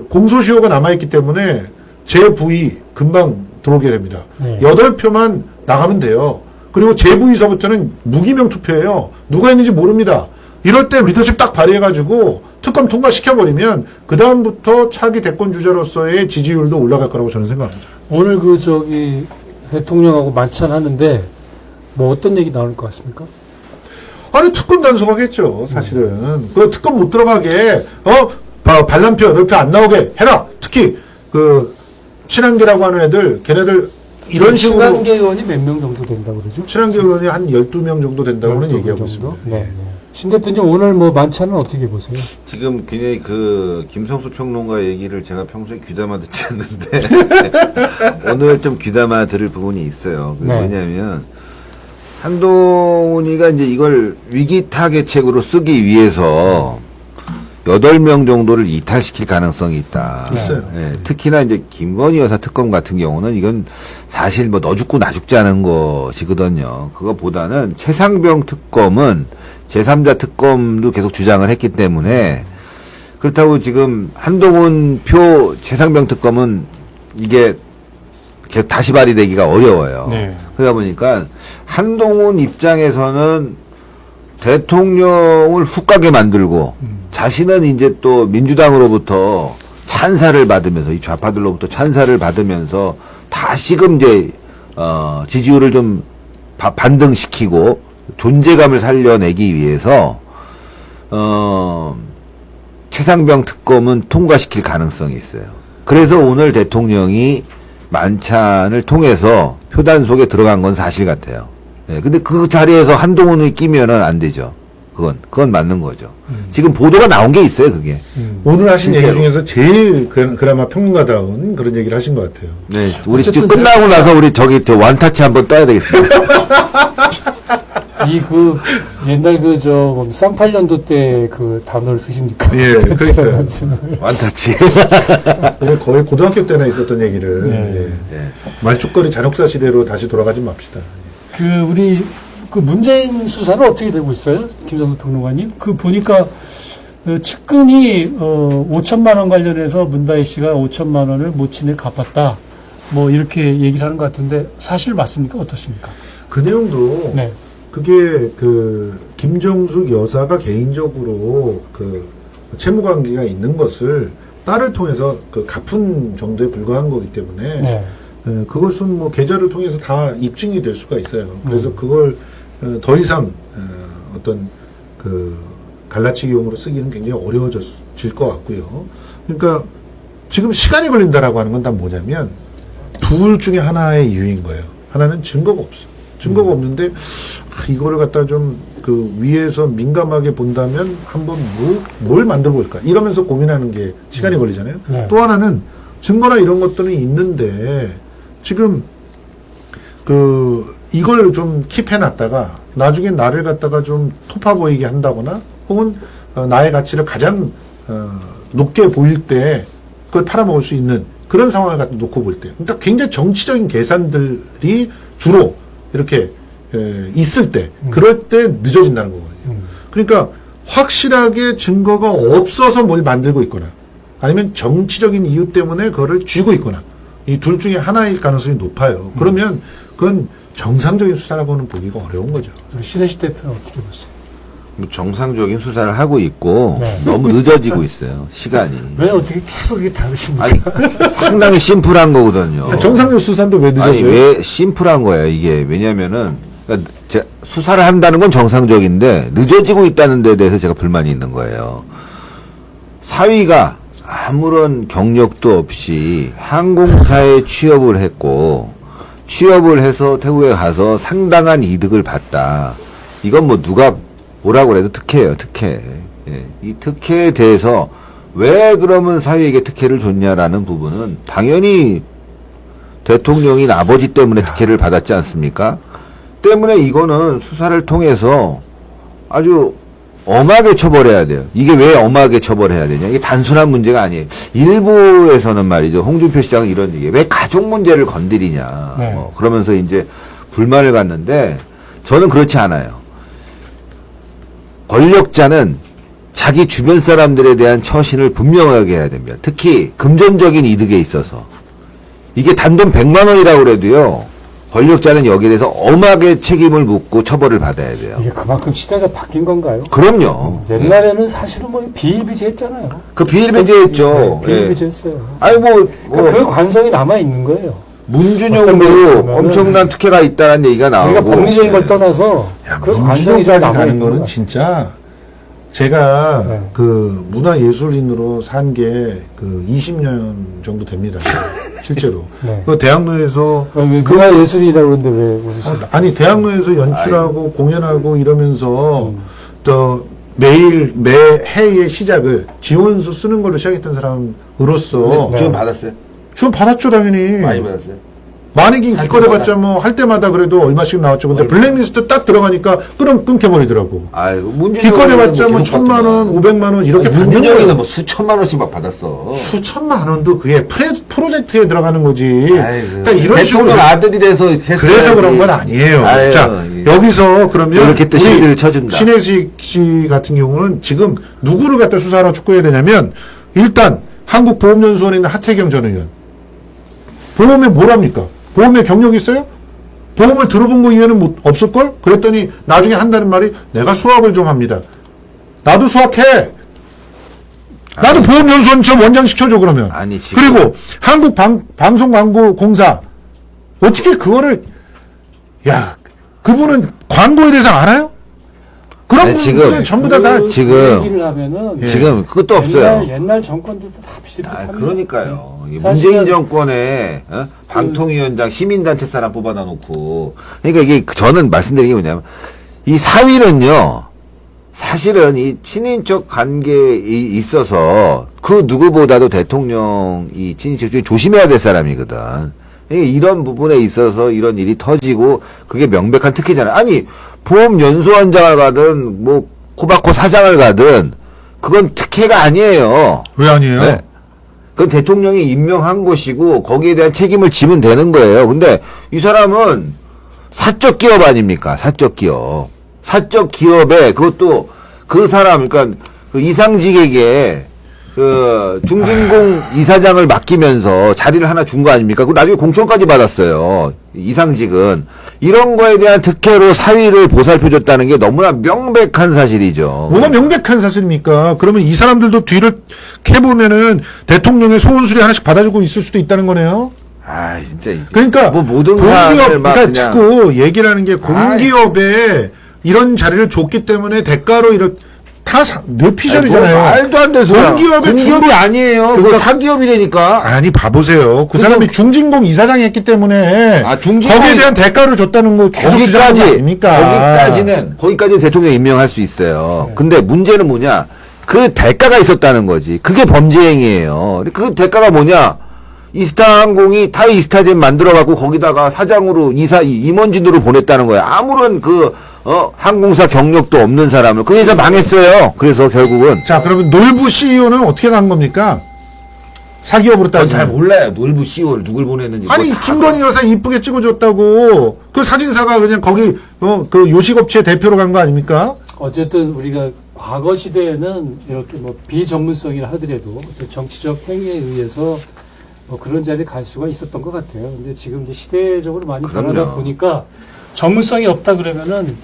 공소시효가 남아있기 때문에 재부의 금방 들어오게 됩니다. 8표만 나가면 돼요. 그리고 재부의서부터는 무기명 투표예요. 누가 했는지 모릅니다. 이럴 때 리더십 딱 발휘해가지고 특검 통과시켜버리면 그 다음부터 차기 대권 주자로서의 지지율도 올라갈 거라고 저는 생각합니다. 오늘 대통령하고 만찬하는데 뭐 어떤 얘기 나올 것 같습니까? 아니 특검 단속하겠죠. 사실은 그 특검 못 들어가게 반란표 8표 안 나오게 해라. 특히 그 친한계라고 하는 애들 걔네들 이런 식으로 친한계 의원이 몇 명 정도 된다고 그러죠? 친한계 의원이 한 12명 정도 된다고는 12명 얘기하고 정도? 있습니다. 네. 신 대표님 오늘 뭐 만찬은 어떻게 보세요? 지금 굉장히 그 김성수 평론가 얘기를 제가 평소에 귀담아 듣지 않는데 오늘 좀 귀담아 들을 부분이 있어요. 네. 왜냐하면 한동훈이가 이제 이걸 위기 타개책으로 쓰기 위해서 8명 정도를 이탈시킬 가능성이 있다. 있어요. 예, 특히나 이제 김건희 여사 특검 같은 경우는 이건 사실 뭐 너 죽고 나 죽지 않은 것이거든요. 그거보다는 최상병 특검은 제3자 특검도 계속 주장을 했기 때문에 그렇다고 지금 한동훈 표 최상병 특검은 이게 계속 다시 발의되기가 어려워요. 네. 그러다 보니까 한동훈 입장에서는 대통령을 훅 가게 만들고 자신은 이제 또 민주당으로부터 찬사를 받으면서 이 좌파들로부터 찬사를 받으면서 다시금 이제 지지율을 좀 반등시키고 존재감을 살려내기 위해서 최상병 특검은 통과시킬 가능성이 있어요. 그래서 오늘 대통령이 만찬을 통해서 표단속에 들어간 건 사실 같아요. 예, 근데 그 자리에서 한동훈이 끼면은 안 되죠. 그건 맞는 거죠. 지금 보도가 나온 게 있어요, 그게. 오늘 하신 실제로. 얘기 중에서 제일 그나마 평론가다운 그런 얘기를 하신 것 같아요. 네, 우리 어쨌든 지금 끝나고 나서 우리 완타치 한번 떠야 되겠습니다. 옛날 쌍팔년도 때 그 단어를 쓰십니까? 예, 그러니까요. 완타치. 오늘 거의 고등학교 때나 있었던 얘기를 네. 네. 말죽거리 잔혹사 시대로 다시 돌아가지 맙시다. 우리 문재인 수사는 어떻게 되고 있어요? 김성수 평론가님? 보니까 측근이 5천만 원 관련해서 문다희 씨가 5천만 원을 모친에 갚았다. 뭐 이렇게 얘기를 하는 것 같은데 사실 맞습니까? 어떻습니까? 그 내용도 네. 그게 김정숙 여사가 개인적으로 채무 관계가 있는 것을 딸을 통해서 갚은 정도에 불과한 거기 때문에 네. 그것은 뭐 계좌를 통해서 다 입증이 될 수가 있어요. 그래서 그걸 더 이상 어떤 갈라치기용으로 쓰기는 굉장히 어려워질 것 같고요. 그러니까 지금 시간이 걸린다라고 하는 건 다 뭐냐면 둘 중에 하나의 이유인 거예요. 하나는 증거가 없어. 증거가 없는데 이거를 갖다 좀 위에서 민감하게 본다면 한번 뭘 만들어 볼까 이러면서 고민하는 게 시간이 걸리잖아요. 네. 또 하나는 증거나 이런 것들은 있는데 지금 이걸 좀 킵해 놨다가 나중에 나를 갖다가 좀 토파 보이게 한다거나 혹은 나의 가치를 가장 높게 보일 때 그걸 팔아먹을 수 있는 그런 상황을 갖다 놓고 볼 때. 그러니까 굉장히 정치적인 계산들이 주로 이렇게 있을 때, 그럴 때 늦어진다는 거거든요. 그러니까 확실하게 증거가 없어서 뭘 만들고 있거나 아니면 정치적인 이유 때문에 그거를 쥐고 있거나 이 둘 중에 하나일 가능성이 높아요. 그러면 그건 정상적인 수사라고는 보기가 어려운 거죠. 우리 신혜식 대표는 어떻게 보세요? 뭐 정상적인 수사를 하고 있고 네. 너무 늦어지고 있어요. 시간이. 왜 어떻게 계속 이렇게 다르십니까? 아니 상당히 심플한 거거든요. 정상적 수사인데 왜 늦어져요? 아니 왜 심플한 거예요 이게. 왜냐면은 그러니까 수사를 한다는 건 정상적인데 늦어지고 있다는 데 대해서 제가 불만이 있는 거예요. 사위가 아무런 경력도 없이 항공사에 취업을 했고 취업을 해서 태국에 가서 상당한 이득을 봤다. 이건 뭐 누가 뭐라고 해도 특혜예요, 특혜. 예. 이 특혜에 대해서 왜 그러면 사위에게 특혜를 줬냐라는 부분은 당연히 대통령인 아버지 때문에 특혜를 받았지 않습니까? 때문에 이거는 수사를 통해서 아주 엄하게 처벌해야 돼요. 이게 왜 엄하게 처벌해야 되냐? 이게 단순한 문제가 아니에요. 일부에서는 말이죠. 홍준표 시장은 이런 얘기예요. 왜 가족 문제를 건드리냐. 네. 그러면서 이제 불만을 갖는데 저는 그렇지 않아요. 권력자는 자기 주변 사람들에 대한 처신을 분명하게 해야 됩니다. 특히 금전적인 이득에 있어서. 이게 단돈 100만 원이라고 그래도요. 권력자는 여기에 대해서 엄하게 책임을 묻고 처벌을 받아야 돼요. 이게 그만큼 시대가 바뀐 건가요? 그럼요. 옛날에는 사실은 뭐 비일비재했잖아요. 그 비일비재했죠. 네, 비일비재했어요. 아니 그러니까 그 관성이 남아 있는 거예요. 문준용도 엄청난 특혜가 있다는 얘기가 나오고. 우리가 법리적인 걸 떠나서 그 관성이 잘 남아 가는 있는 거는 거예요. 진짜 제가 네. 그 문화예술인으로 산 게 그 20년 정도 됩니다. 실제로. 네. 그 대학로에서 왜 문화예술이라고 그러는데 왜 웃으세요? 아니 대학로에서 연출하고 공연하고 이러면서 또 매일 매 해의 시작을 지원서 쓰는 걸로 시작했던 사람으로서 네. 지금 받았어요? 지원 받았죠 당연히. 많이 받았어요? 많이긴 기껏해봤자 뭐 할 때마다 그래도 얼마씩 나왔죠. 근데 블랙리스트 딱 들어가니까 끊겨버리더라고. 아이고 문준용은 기껏해봤자 뭐 계속 1,000만 원, 500만 원 이렇게 받는 문준용이는 거예요. 뭐 수천만 원씩 막 받았어. 수천만 원도 그게 프로젝트에 들어가는 거지. 아이고, 그러니까 이런 식으로 대통령 아들이 돼서 했어야지. 그래서 그런 건 아니에요. 아유, 자, 예. 여기서 그러면 이렇게 또 실드를 쳐준다. 신혜식 씨 같은 경우는 지금 누구를 갖다 수사하러 촉구해야 되냐면 일단 한국보험연수원에 있는 하태경 전 의원. 보험에 뭘 합니까? 보험에 경력이 있어요? 보험을 들어본 거 이외에는 없을걸? 그랬더니 나중에 한다는 말이 내가 수학을 좀 합니다. 나도 수학해. 나도 보험연수원 좀 원장 시켜줘 그러면. 아니, 지금. 그리고 한국방송광고공사 어떻게 그거를 야 그분은 광고에 대해서 알아요? 그런 아니, 분들 지금. 전부 다 지금. 얘기를 하면은 지금 그것도 없어요. 옛날 정권들도 다 비슷비슷합니다. 그러니까요. 이 사실은 문재인 정권에 방통위원장 시민단체 사람 뽑아다 놓고 그러니까 이게 저는 말씀드린 게 뭐냐면 이 사위는요 사실은 이 친인척 관계에 있어서 그 누구보다도 대통령이 친인척 중에 조심해야 될 사람이거든. 이런 부분에 있어서 이런 일이 터지고 그게 명백한 특혜잖아요. 아니 보험연수원장을 가든 뭐 코바코 사장을 가든 그건 특혜가 아니에요. 왜 아니에요? 네. 그건 대통령이 임명한 것이고 거기에 대한 책임을 지면 되는 거예요. 근데 이 사람은 사적 기업 아닙니까? 사적 기업. 사적 기업에 그것도 그 사람 그러니까 그 이상직에게 그 중진공 이사장을 맡기면서 자리를 하나 준 거 아닙니까? 그 나중에 공천까지 받았어요. 이상직은 이런 거에 대한 특혜로 사위를 보살펴줬다는 게 너무나 명백한 사실이죠. 뭐가 명백한 사실입니까? 그러면 이 사람들도 뒤를 캐보면은 대통령의 소원 수리 하나씩 받아주고 있을 수도 있다는 거네요. 아 진짜 이제 그러니까 뭐 모든 공기업 사람을 막 그러니까 그냥 자꾸 얘기를 하는 게 공기업에 이런 자리를 줬기 때문에 대가로 이렇게 다 뇌피셜이잖아요. 뭐 말도 안 돼서 공기업의 공기업이 아니에요. 그거 그러니까 사기업이라니까. 아니 봐보세요. 그 사람이 중진공 이사장이 했기 때문에 아, 중진공이- 거기에 대한 대가를 줬다는 거 계속 주장하는 거 아닙니까? 거기까지 대통령 임명할 수 있어요. 근데 문제는 뭐냐? 그 대가가 있었다는 거지. 그게 범죄 행위예요. 그 대가가 뭐냐? 이스타항공이 타이 이스타젠 만들어갖고 거기다가 사장으로 임원진으로 보냈다는 거야. 아무런 항공사 경력도 없는 사람을. 그 회사 망했어요. 그래서 결국은. 자, 그러면 놀부 CEO는 어떻게 간 겁니까? 사기업으로 전 잘 따지면. 몰라요. 놀부 CEO를 누굴 보냈는지. 아니 그거 다 김건희 여사 이쁘게 찍어줬다고 그 사진사가 그냥 거기 그 요식업체 대표로 간 거 아닙니까? 어쨌든 우리가 과거 시대에는 이렇게 뭐 비전문성이라 하더라도 어떤 정치적 행위에 의해서 뭐 그런 자리에 갈 수가 있었던 것 같아요. 근데 지금 이제 시대적으로 많이 그럼요. 변하다 보니까 전문성이 없다 그러면은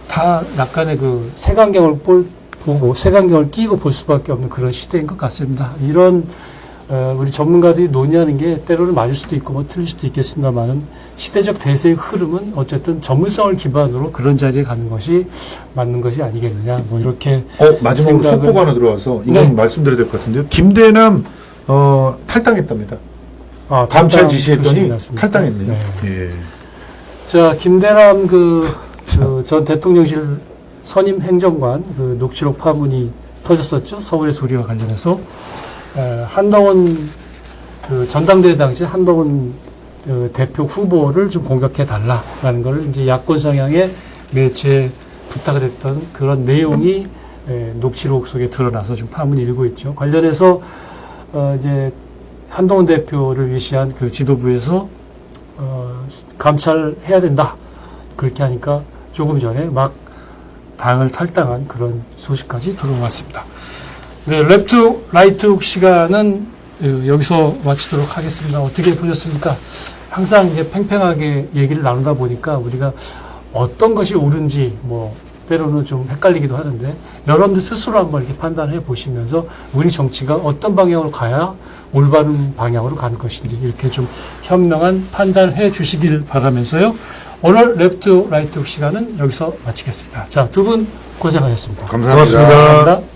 다 약간의 그 색안경을 보고 색안경을 끼고 볼 수밖에 없는 그런 시대인 것 같습니다. 이런 우리 전문가들이 논의하는 게 때로는 맞을 수도 있고 뭐 틀릴 수도 있겠습니다만은 시대적 대세의 흐름은 어쨌든 전문성을 기반으로 그런 자리에 가는 것이 맞는 것이 아니겠느냐. 뭐 이렇게 마지막으로 생각을- 속보가 하나 들어와서 이건 네. 말씀드려야 될 것 같은데요. 김대남 탈당했답니다. 아, 감찰 탈당 지시했더니 소식이 났습니다. 탈당했네요. 네. 예. 자, 김대남 전 대통령실 선임 행정관 그 녹취록 파문이 터졌었죠. 서울의 소리와 관련해서 한동훈 그 전당대회 당시 한동훈 대표 후보를 좀 공격해 달라라는 걸 이제 야권 성향의 매체에 부탁을 했던 그런 내용이 녹취록 속에 드러나서 좀 파문이 일고 있죠. 관련해서 이제 한동훈 대표를 위시한 그 지도부에서 감찰해야 된다. 그렇게 하니까 조금 전에 막 당을 탈당한 그런 소식까지 들어왔습니다. 네, 랩투 라이트 시간은 여기서 마치도록 하겠습니다. 어떻게 보셨습니까? 항상 이제 팽팽하게 얘기를 나누다 보니까 우리가 어떤 것이 옳은지 뭐 때로는 좀 헷갈리기도 하는데 여러분들 스스로 한번 이렇게 판단해 보시면서 우리 정치가 어떤 방향으로 가야 올바른 방향으로 가는 것인지 이렇게 좀 현명한 판단해 주시길 바라면서요. 오늘 랩투 라이트 시간은 여기서 마치겠습니다. 자, 두 분 고생하셨습니다. 감사합니다. 고맙습니다. 감사합니다.